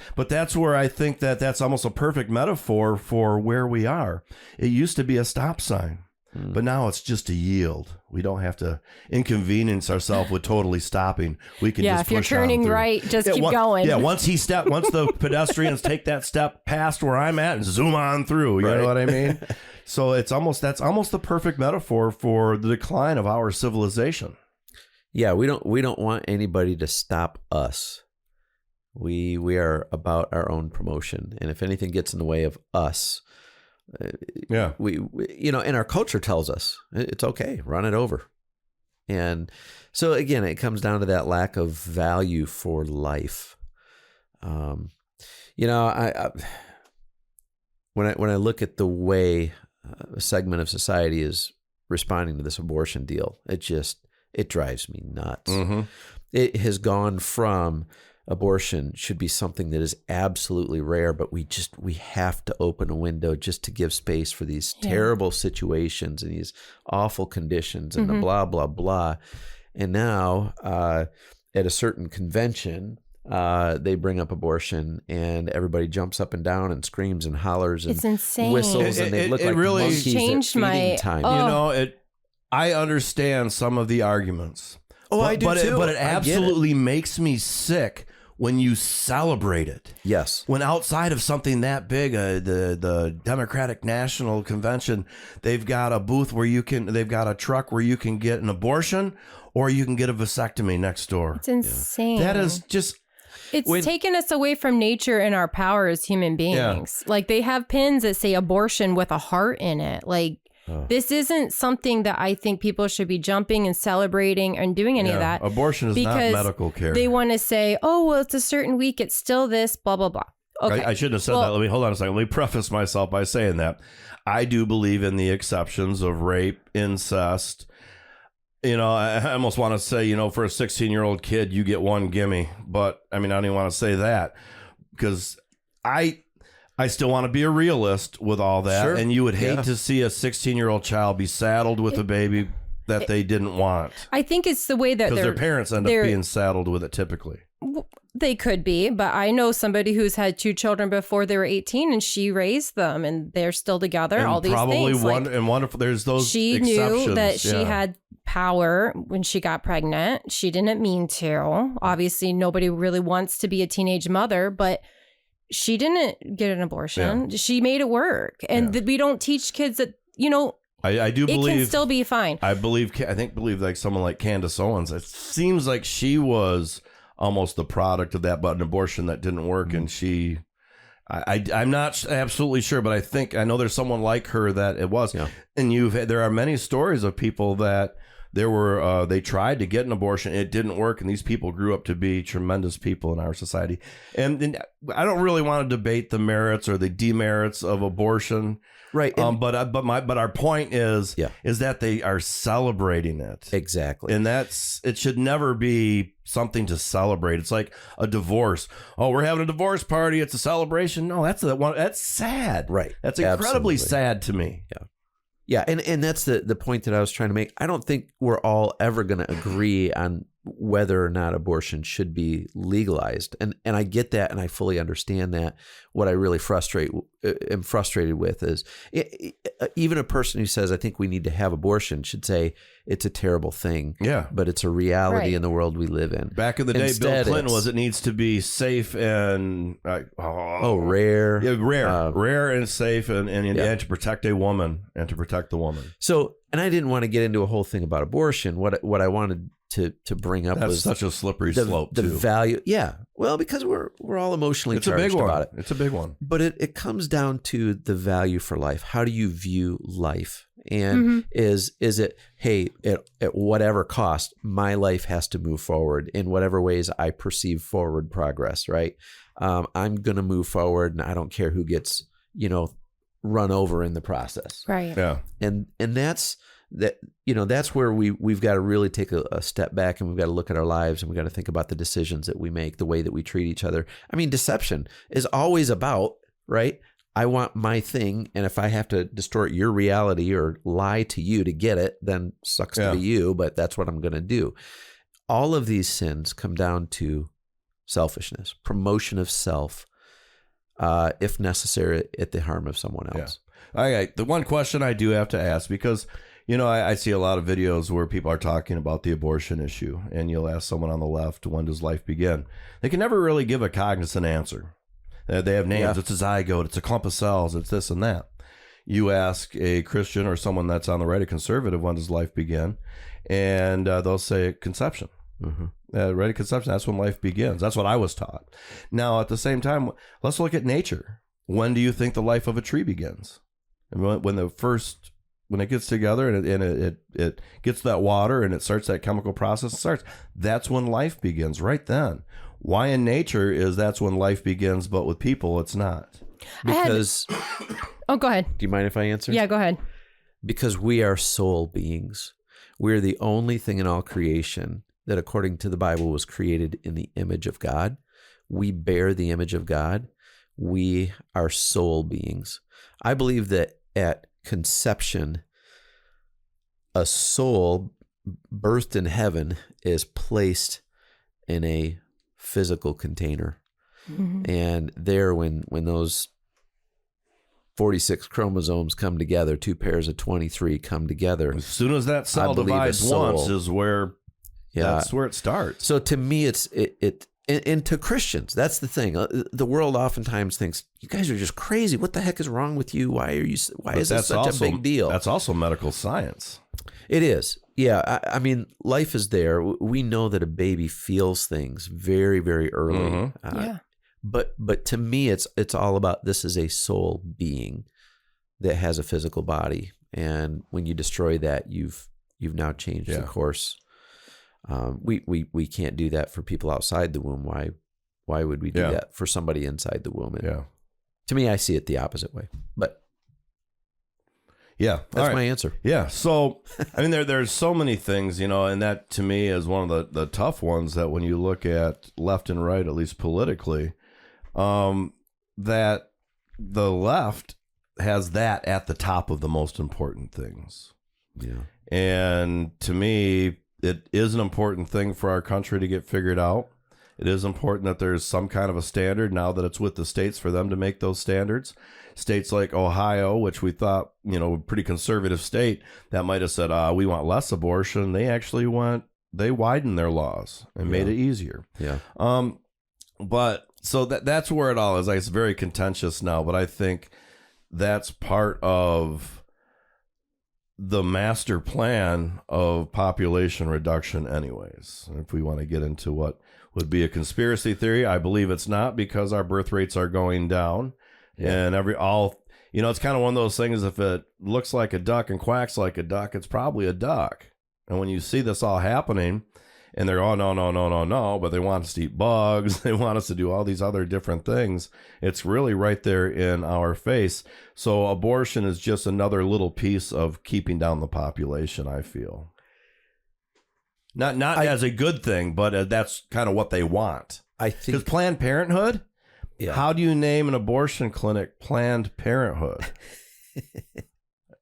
where I think that's almost a perfect metaphor for where we are. It used to be a stop sign. But now it's just a yield. We don't have to inconvenience ourselves with totally stopping. We can just push on. Yeah, if you're turning right, just keep going. Yeah, once the pedestrians take that step past where I'm at, and zoom on through. You know what I mean? So that's almost the perfect metaphor for the decline of our civilization. Yeah, we don't want anybody to stop us. We are about our own promotion, and if anything gets in the way of us, we and our culture tells us it's okay, run it over. And so again, it comes down to that lack of value for life. I when I look at the way a segment of society is responding to this abortion deal, it drives me nuts. Mm-hmm. It has gone from abortion should be something that is absolutely rare, but we have to open a window just to give space for these terrible situations and these awful conditions and the blah, blah, blah. And now at a certain convention, they bring up abortion and everybody jumps up and down and screams and hollers and it's insane. whistles and they look like really monkeys changed at feeding my- time. Oh. I understand some of the arguments. Oh, I do too. But it I get it. absolutely makes me sick when you celebrate it. Yes. When outside of something that big, the Democratic National Convention, they've got a booth they've got a truck where you can get an abortion or you can get a vasectomy next door. It's insane. That is just... It's taken us away from nature and our power as human beings. Like they have pins that say abortion with a heart in it. Like this isn't something that I think people should be jumping and celebrating and doing any of that. Abortion is not medical care. They want to say, oh, well, it's a certain week. It's still this, blah, blah, blah. Okay. I shouldn't have said that. Hold on a second. Let me preface myself by saying that I do believe in the exceptions of rape, incest. I almost want to say, for a 16-year-old kid, you get one gimme. But I mean, I don't even want to say that because I still want to be a realist with all that. Sure. And you would hate to see a 16-year-old child be saddled with a baby that they didn't want. I think it's the way that because their parents end up being saddled with it typically. They could be, but I know somebody who's had 2 children before they were 18 and she raised them and they're still together. And all these probably things. Wonderful. There's those she exceptions. knew that she had power when she got pregnant. She didn't mean to. Obviously, nobody really wants to be a teenage mother, but she didn't get an abortion. Yeah. She made it work. And we don't teach kids that, I do believe it can still be fine. I believe like someone like Candace Owens, it seems like she was almost the product of that, but an abortion that didn't work. And I'm not absolutely sure, but I know there's someone like her that it was. Yeah. And there are many stories of people that they tried to get an abortion, it didn't work, and these people grew up to be tremendous people in our society. And I don't really want to debate the merits or the demerits of abortion, right? But our point is that they are celebrating it exactly, and it should never be something to celebrate. It's like a divorce. Oh, we're having a divorce party. It's a celebration. No, that's sad. Right. That's incredibly sad to me. Yeah. Yeah, and that's the point that I was trying to make. I don't think we're all ever going to agree on whether or not abortion should be legalized. And I get that, and I fully understand that. What I really am frustrated with is even a person who says, I think we need to have abortion should say it's a terrible thing. Yeah. But it's a reality in the world we live in. Back in the day, Bill Clinton it needs to be safe and rare. Yeah, rare and safe and to protect a woman and to protect the woman. So, and I didn't want to get into a whole thing about abortion. What I wanted to bring up was such a slippery slope the value. Yeah. Well, because we're all emotionally charged about it. It's a big one. But it comes down to the value for life. How do you view life? And is it, hey, at whatever cost, my life has to move forward in whatever ways I perceive forward progress, right? I'm going to move forward and I don't care who gets, run over in the process. Right. Yeah. And that's where we've got to really take a step back, and we've got to look at our lives, and we've got to think about the decisions that we make, the way that we treat each other. I mean, deception is always about, right? I want my thing, and if I have to distort your reality or lie to you to get it, then sucks to be you, but that's what I'm going to do. All of these sins come down to selfishness, promotion of self, if necessary, at the harm of someone else. Yeah. All right. The one question I do have to ask, because I see a lot of videos where people are talking about the abortion issue, and you'll ask someone on the left, when does life begin? They can never really give a cognizant answer. They have names. Yeah. It's a zygote. It's a clump of cells. It's this and that. You ask a Christian or someone that's on the right, a conservative, when does life begin? And they'll say conception. Right at conception, that's when life begins. That's what I was taught. Now, at the same time, let's look at nature. When do you think the life of a tree begins? And when the first when it gets together and it gets that water and it starts that chemical process, that's when life begins, right then. Why in nature is that's when life begins, but with people it's not? Because Oh, go ahead. do you mind if I answer? Yeah, go ahead. Because we are soul beings. We're the only thing in all creation that, according to the Bible, was created in the image of God. We bear the image of God. We are soul beings. I believe that at conception, a soul birthed in heaven is placed in a physical container. Mm-hmm. And there, when those 46 chromosomes come together, 2 pairs of 23 come together. As soon as that cell believe a divides soul. once is where that's where it starts. So to me, and to Christians, that's the thing. The world oftentimes thinks, you guys are just crazy. What the heck is wrong with you? Why is this such a big deal? That's also medical science. It is. Yeah. I mean, life is there. We know that a baby feels things very, very early. Mm-hmm. Yeah. But to me, it's all about, this is a soul being that has a physical body. And when you destroy that, you've now changed the course. We can't do that for people outside the womb. Why would we do that for somebody inside the womb? And to me, I see it the opposite way. But yeah, that's my answer. Yeah. So I mean, there's so many things, and that to me is one of the tough ones that when you look at left and right, at least politically, that the left has that at the top of the most important things. Yeah. And to me, it is an important thing for our country to get figured out. It is important that there's some kind of a standard now that it's with the states for them to make those standards. States like Ohio, which we thought, a pretty conservative state, that might have said, we want less abortion. They actually they widened their laws and made it easier. Yeah. But so that's where it all is. Like, it's very contentious now, but I think that's part of the master plan of population reduction anyways. And if we want to get into what would be a conspiracy theory, I believe it's not, because our birth rates are going down. And it's kind of one of those things, if it looks like a duck and quacks like a duck, it's probably a duck. And when you see this all happening and they're, oh, no, but they want us to eat bugs, they want us to do all these other different things, it's really right there in our face. So abortion is just another little piece of keeping down the population, I feel. Not as a good thing, but that's kind of what they want. I think, because Planned Parenthood, how do you name an abortion clinic Planned Parenthood?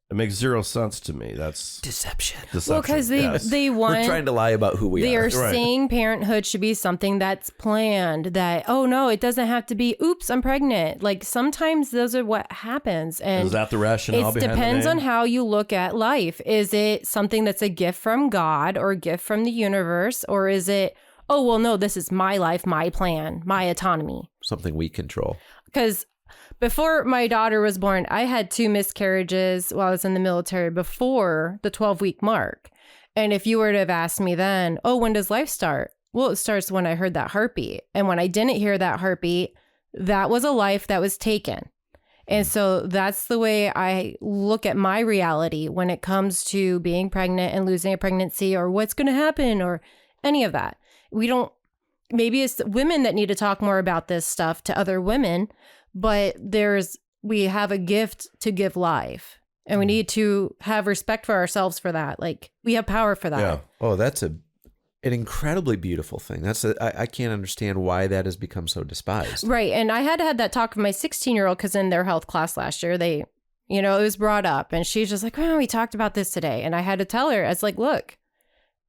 It makes zero sense to me. That's deception. Well, because they want... We're trying to lie about who we are. They are saying parenthood should be something that's planned, that, oh, no, it doesn't have to be, oops, I'm pregnant. Like, sometimes those are what happens. And is that the rationale behind it depends the on name? how you look at life. Is it something that's a gift from God or a gift from the universe? Or is it, oh, well, no, this is my life, my plan, my autonomy. Something we control. Because before my daughter was born, I had 2 miscarriages while I was in the military before the 12-week mark. And if you were to have asked me then, oh, when does life start? Well, it starts when I heard that heartbeat. And when I didn't hear that heartbeat, that was a life that was taken. And so that's the way I look at my reality when it comes to being pregnant and losing a pregnancy, or what's going to happen, or any of that. Maybe it's women that need to talk more about this stuff to other women, but we have a gift to give life, and we need to have respect for ourselves for that. Like, we have power for that. Yeah. Oh, that's an incredibly beautiful thing. I can't understand why that has become so despised. Right. And I had that talk with my 16-year-old, because in their health class last year, it was brought up, and she's just like, oh, we talked about this today. And I had to tell her, I was like, look,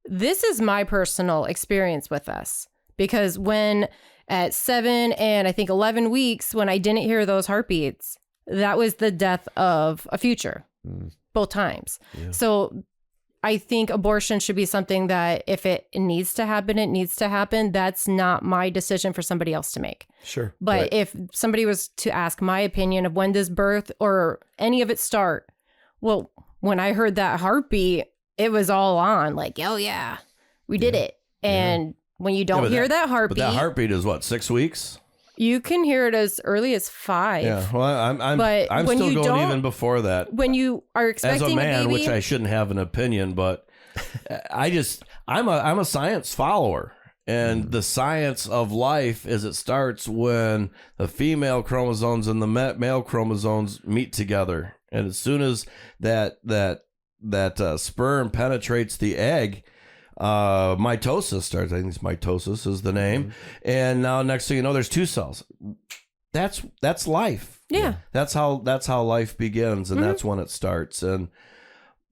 this is my personal experience with this, because when at 7 and I think 11 weeks, when I didn't hear those heartbeats, that was the death of a future, both times. Yeah. So I think abortion should be something that if it needs to happen, it needs to happen. That's not my decision for somebody else to make. Sure. But right. If somebody was to ask my opinion of when does birth or any of it start, well, when I heard that heartbeat, it was all on, like, oh yeah, we did it. And when you don't hear that heartbeat. But that heartbeat is what, 6 weeks? You can hear it as early as 5. Yeah, well, But I'm when still you going don't- even before that. When you are As expecting a man, baby, which I shouldn't have an opinion, but I'm a science follower. And the science of life is it starts when the female chromosomes and the male chromosomes meet together. And as soon as that sperm penetrates the egg, mitosis starts. I think it's mitosis is the name. And now next thing you know, there's 2 cells. That's life. Yeah. That's how life begins, and that's when it starts. And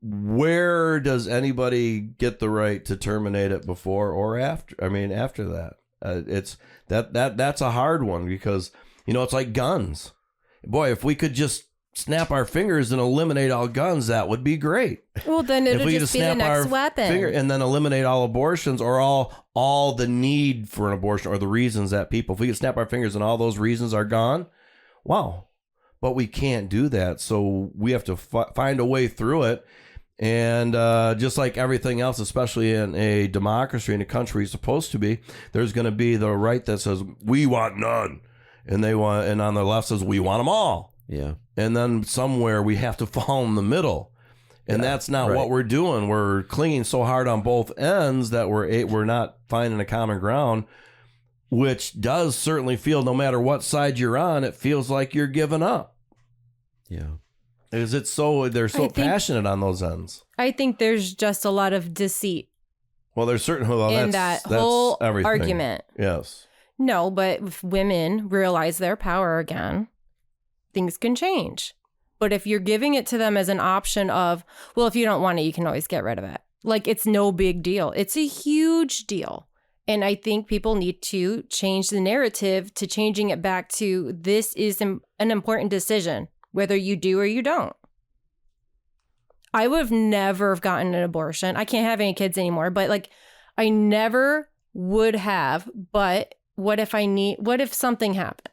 where does anybody get the right to terminate it before or after? I mean, after that, it's that's a hard one because it's like guns. Boy, if we could just snap our fingers and eliminate all guns, that would be great. well, then If it'll we could just be the next weapon. and then eliminate all abortions or all the need for an abortion or the reasons that people, if we could snap our fingers and all those reasons are gone, wow. But we can't do that, so we have to find a way through it. And just like everything else, especially in a democracy, in a country supposed to be, there's going to be the right that says we want none, and on the left says we want them all. Yeah. And then somewhere we have to fall in the middle, and that's not what we're doing. We're clinging so hard on both ends that we're not finding a common ground, which does certainly feel, no matter what side you're on, it feels like you're giving up. Yeah. Is it so they're so passionate on those ends? I think there's just a lot of deceit Well, there's certainly in that's whole everything. argument. Yes. No, but if women realize their power again, things can change. But if you're giving it to them as an option of, well, if you don't want it, you can always get rid of it. Like, it's no big deal. It's a huge deal. And I think people need to change the narrative to changing it back to this is an important decision, whether you do or you don't. I would have never gotten an abortion. I can't have any kids anymore, but like I never would have. But what if something happened?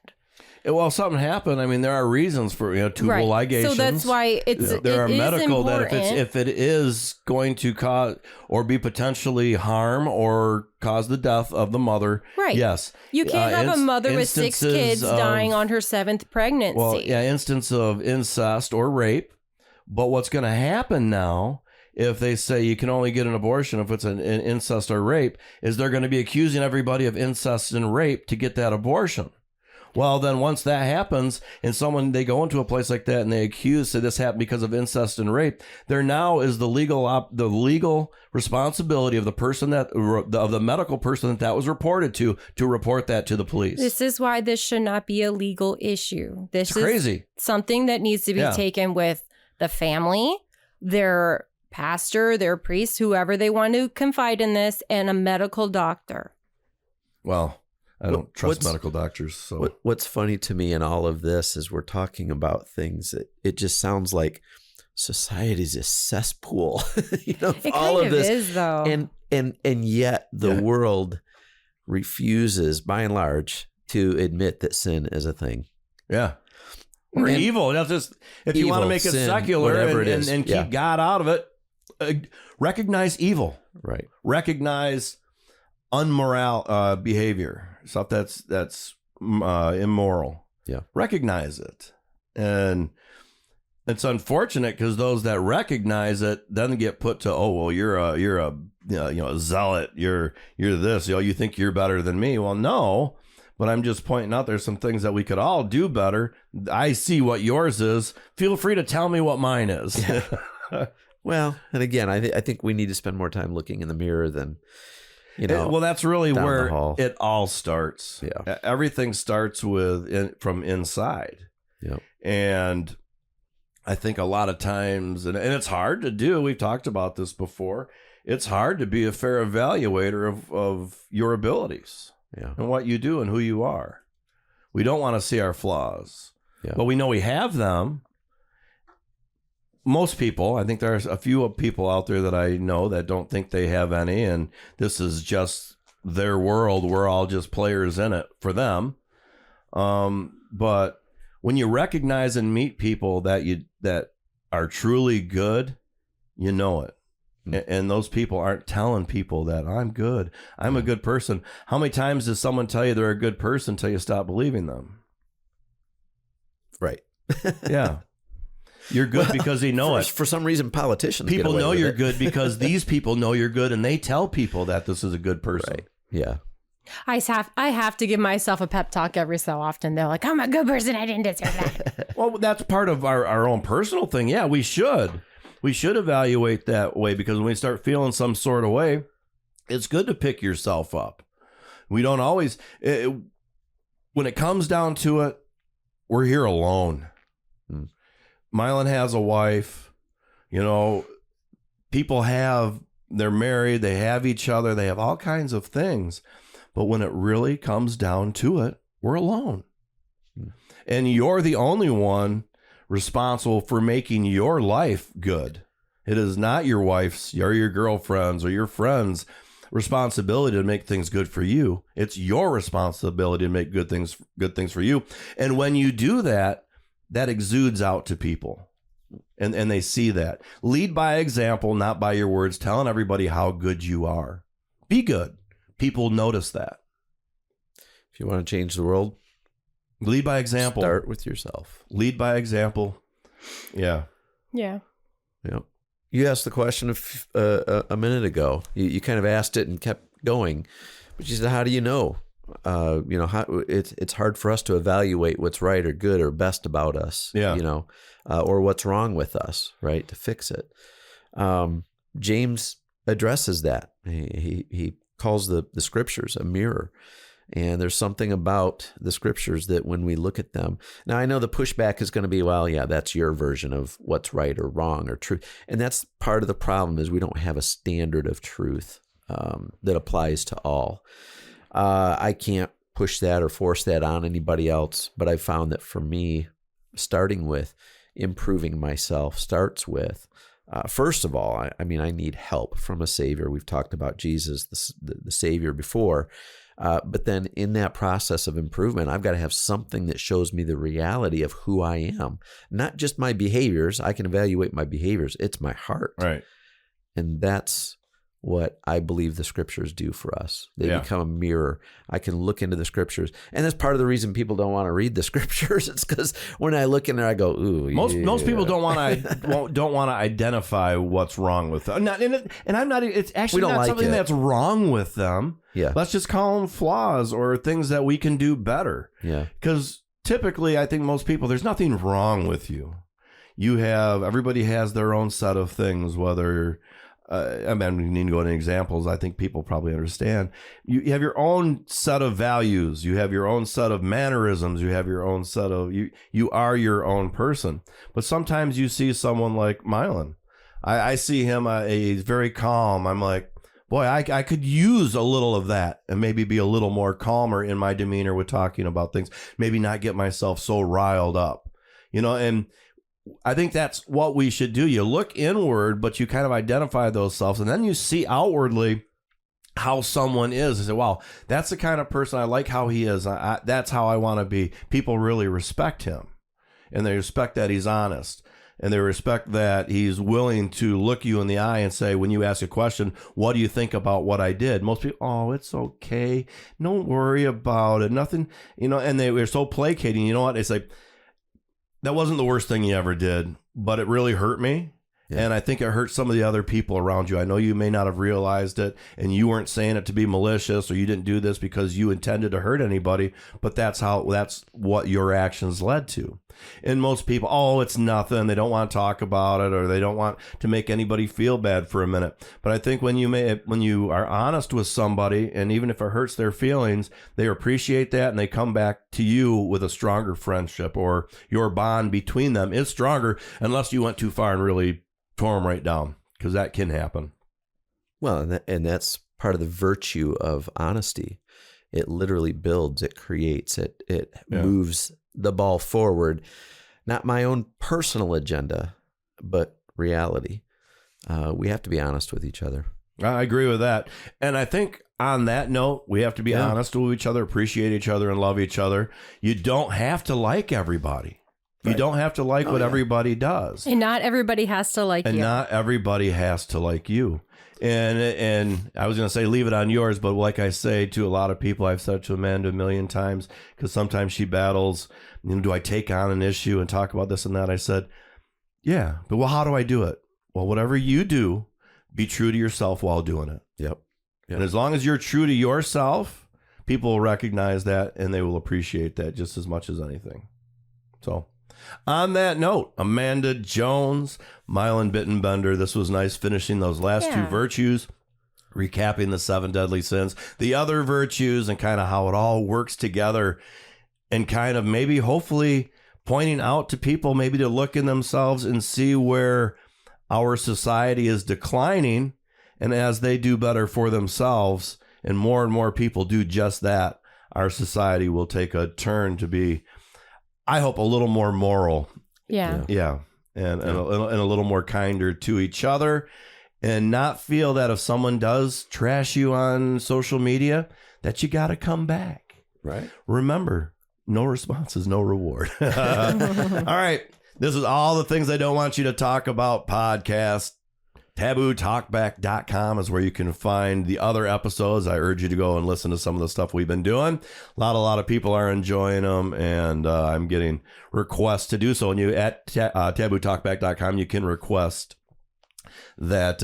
Well, if something happened, I mean, there are reasons for tubal ligations. So that's why there are medical important. that if it is going to cause or be potentially harm or cause the death of the mother, right? Yes, you can't have a mother with 6 kids dying on her 7th pregnancy. Well, yeah, instance of incest or rape. But what's going to happen now, if they say you can only get an abortion if it's an incest or rape, is they're going to be accusing everybody of incest and rape to get that abortion. Well, then once that happens and they go into a place like that and they say this happened because of incest and rape, there now is the legal responsibility of the person of the medical person that was reported to report that to the police. This is why this should not be a legal issue. This is crazy. Something that needs to be taken with the family, their pastor, their priest, whoever they want to confide in this, and a medical doctor. Well, I don't trust medical doctors. So what's funny to me in all of this is we're talking about things that it just sounds like society's a cesspool. It all kind of this is, though. And yet the world refuses, by and large, to admit that sin is a thing. Yeah. Or evil. That's just, if you want to make it sin, secular and keep God out of it, recognize evil. Right. Recognize unmoral behavior. Stuff that's immoral. Yeah. Recognize it. And it's unfortunate because those that recognize it then get put to, oh, well, you're a zealot. You're this, you think you're better than me. Well, no, but I'm just pointing out there's some things that we could all do better. I see what yours is. Feel free to tell me what mine is. Yeah. Well, and again, I think we need to spend more time looking in the mirror than, well, that's really where it all starts. Yeah. Everything starts from inside. Yeah. And I think a lot of times, and it's hard to do, we've talked about this before, it's hard to be a fair evaluator of your abilities and what you do and who you are. We don't want to see our flaws, but we know we have them. Most people, I think there's a few people out there that I know that don't think they have any, and this is just their world. We're all just players in it for them. But when you recognize and meet people that are truly good, you know it. And those people aren't telling people that I'm good. I'm a good person. How many times does someone tell you they're a good person until you stop believing them? Right. Yeah. You're good because they know it. For some reason, politicians get People away know with you're it. good because these people know you're good, and they tell people that this is a good person. Right. Yeah. I have to give myself a pep talk every so often. They're like, I'm a good person. I didn't deserve that. Well, that's part of our own personal thing. Yeah, we should. We should evaluate that way, because when we start feeling some sort of way, it's good to pick yourself up. We don't always, when it comes down to it, we're here alone. Mylan has a wife, people they're married, they have each other, they have all kinds of things. But when it really comes down to it, we're alone. And you're the only one responsible for making your life good. It is not your wife's or your girlfriend's or your friend's responsibility to make things good for you. It's your responsibility to make good things for you. And when you do that, that exudes out to people. And they see that. Lead by example, not by your words, telling everybody how good you are. Be good. People notice that. If you want to change the world, lead by example. Start with yourself. Lead by example. Yeah. Yeah. Yeah. You asked the question a minute ago. You kind of asked it and kept going, but you said, "How do you know? It's hard for us to evaluate what's right or good or best about us. Yeah. Or what's wrong with us, right? To fix it." James addresses that. He calls the scriptures a mirror. And there's something about the scriptures that when we look at them, now I know the pushback is going to be, well, yeah, that's your version of what's right or wrong or true. And that's part of the problem, is we don't have a standard of truth that applies to all. I can't push that or force that on anybody else, but I found that for me, starting with improving myself starts with, first of all, I need help from a Savior. We've talked about Jesus, the Savior, before. But then in that process of improvement, I've got to have something that shows me the reality of who I am, not just my behaviors. I can evaluate my behaviors. It's my heart. Right. And that's what I believe the scriptures do for us. They become a mirror. I can look into the scriptures. And that's part of the reason people don't want to read the scriptures. It's because when I look in there, I go, ooh. Most people don't want to identify what's wrong with them. It's actually not something that's wrong with them. Yeah. Let's just call them flaws or things that we can do better. Yeah. Because typically, I think most people, there's nothing wrong with you. Everybody has their own set of things, whether... we need to go into examples. I think people probably understand. You have your own set of values. You have your own set of mannerisms. You have your own set of... You are your own person. But sometimes you see someone like Mylan. I see him, he's very calm. I'm like, boy, I could use a little of that and maybe be a little more calmer in my demeanor with talking about things. Maybe not get myself so riled up. And... I think that's what we should do. You look inward, but you kind of identify those selves, and then you see outwardly how someone is. I say, wow, that's the kind of person I like how he is. That's how I want to be. People really respect him, and they respect that he's honest, and they respect that he's willing to look you in the eye and say, when you ask a question, what do you think about what I did? Most people, oh, it's okay. Don't worry about it. Nothing, and they were so placating. You know what? It's like, that wasn't the worst thing you ever did, but it really hurt me. Yeah. And I think it hurt some of the other people around you. I know you may not have realized it, and you weren't saying it to be malicious, or you didn't do this because you intended to hurt anybody, but that's what your actions led to. And most people, oh, it's nothing. They don't want to talk about it, or they don't want to make anybody feel bad for a minute. But I think when you are honest with somebody, and even if it hurts their feelings, they appreciate that, and they come back to you with a stronger friendship, or your bond between them is stronger, unless you went too far and really tore them right down, because that can happen. Well, and that's part of the virtue of honesty. It literally builds, it creates, it moves the ball forward. Not my own personal agenda, but reality. We have to be honest with each other. I agree with that. And I think on that note, we have to be honest with each other, appreciate each other, and love each other. You don't have to like everybody. You don't have to like what everybody does. And not everybody has to like And you. not everybody has to like you. And I was going to say leave it on yours, but like I say to a lot of people, I've said to Amanda a million times, because sometimes she battles, do I take on an issue and talk about this and that? I said, yeah, but well, how do I do it? Well, whatever you do, be true to yourself while doing it. Yep. And as long as you're true to yourself, people will recognize that and they will appreciate that just as much as anything. So on that note, Amanda Jones, Mylan Bittenbender, this was nice finishing those last two virtues, recapping the 7 deadly sins, the other virtues, and kind of how it all works together, and kind of maybe hopefully pointing out to people maybe to look in themselves and see where our society is declining. And as they do better for themselves and more people do just that, our society will take a turn to be, I hope, a little more moral. Yeah. Yeah. And a little more kinder to each other, and not feel that if someone does trash you on social media, that you got to come back. Right. Remember, no response is no reward. All right. This is All the Things I Don't Want You to Talk About podcast. TabooTalkback.com is where you can find the other episodes. I urge you to go and listen to some of the stuff we've been doing. A lot of people are enjoying them, and I'm getting requests to do so. And you at TabooTalkback.com, you can request that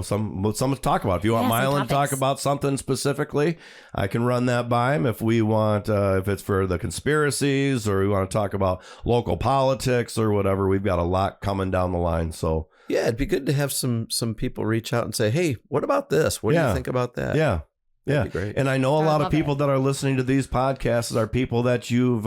someone to talk about. If you want Mylan to talk about something specifically, I can run that by him. If we want, if it's for the conspiracies, or we want to talk about local politics or whatever, we've got a lot coming down the line. So yeah, it'd be good to have some people reach out and say, hey, what about this? What do you think about that? Yeah. That'd be great. And I know a lot of people that are listening to these podcasts are people that you've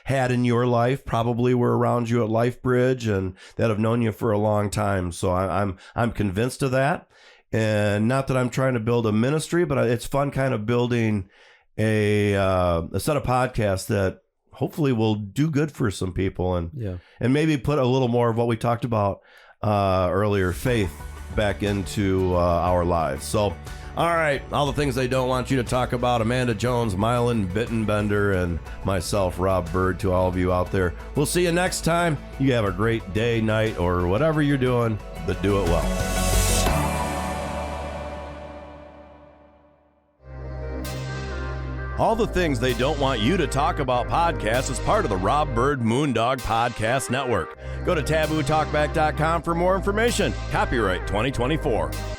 had in your life, probably were around you at Life Bridge, and that have known you for a long time. So I'm convinced of that. And not that I'm trying to build a ministry, but it's fun kind of building a set of podcasts that hopefully will do good for some people, and maybe put a little more of what we talked about earlier, faith, back into our lives. So, all right, All the Things I Don't Want You to Talk About, Amanda Jones, Mylan Bittenbender, and myself, Rob Byrd, to all of you out there. We'll see you next time. You have a great day, night, or whatever you're doing, but do it well. All the Things They Don't Want You to Talk About podcast is part of the Rob Byrd Moondog Podcast Network. Go to TabooTalkback.com for more information. Copyright 2024.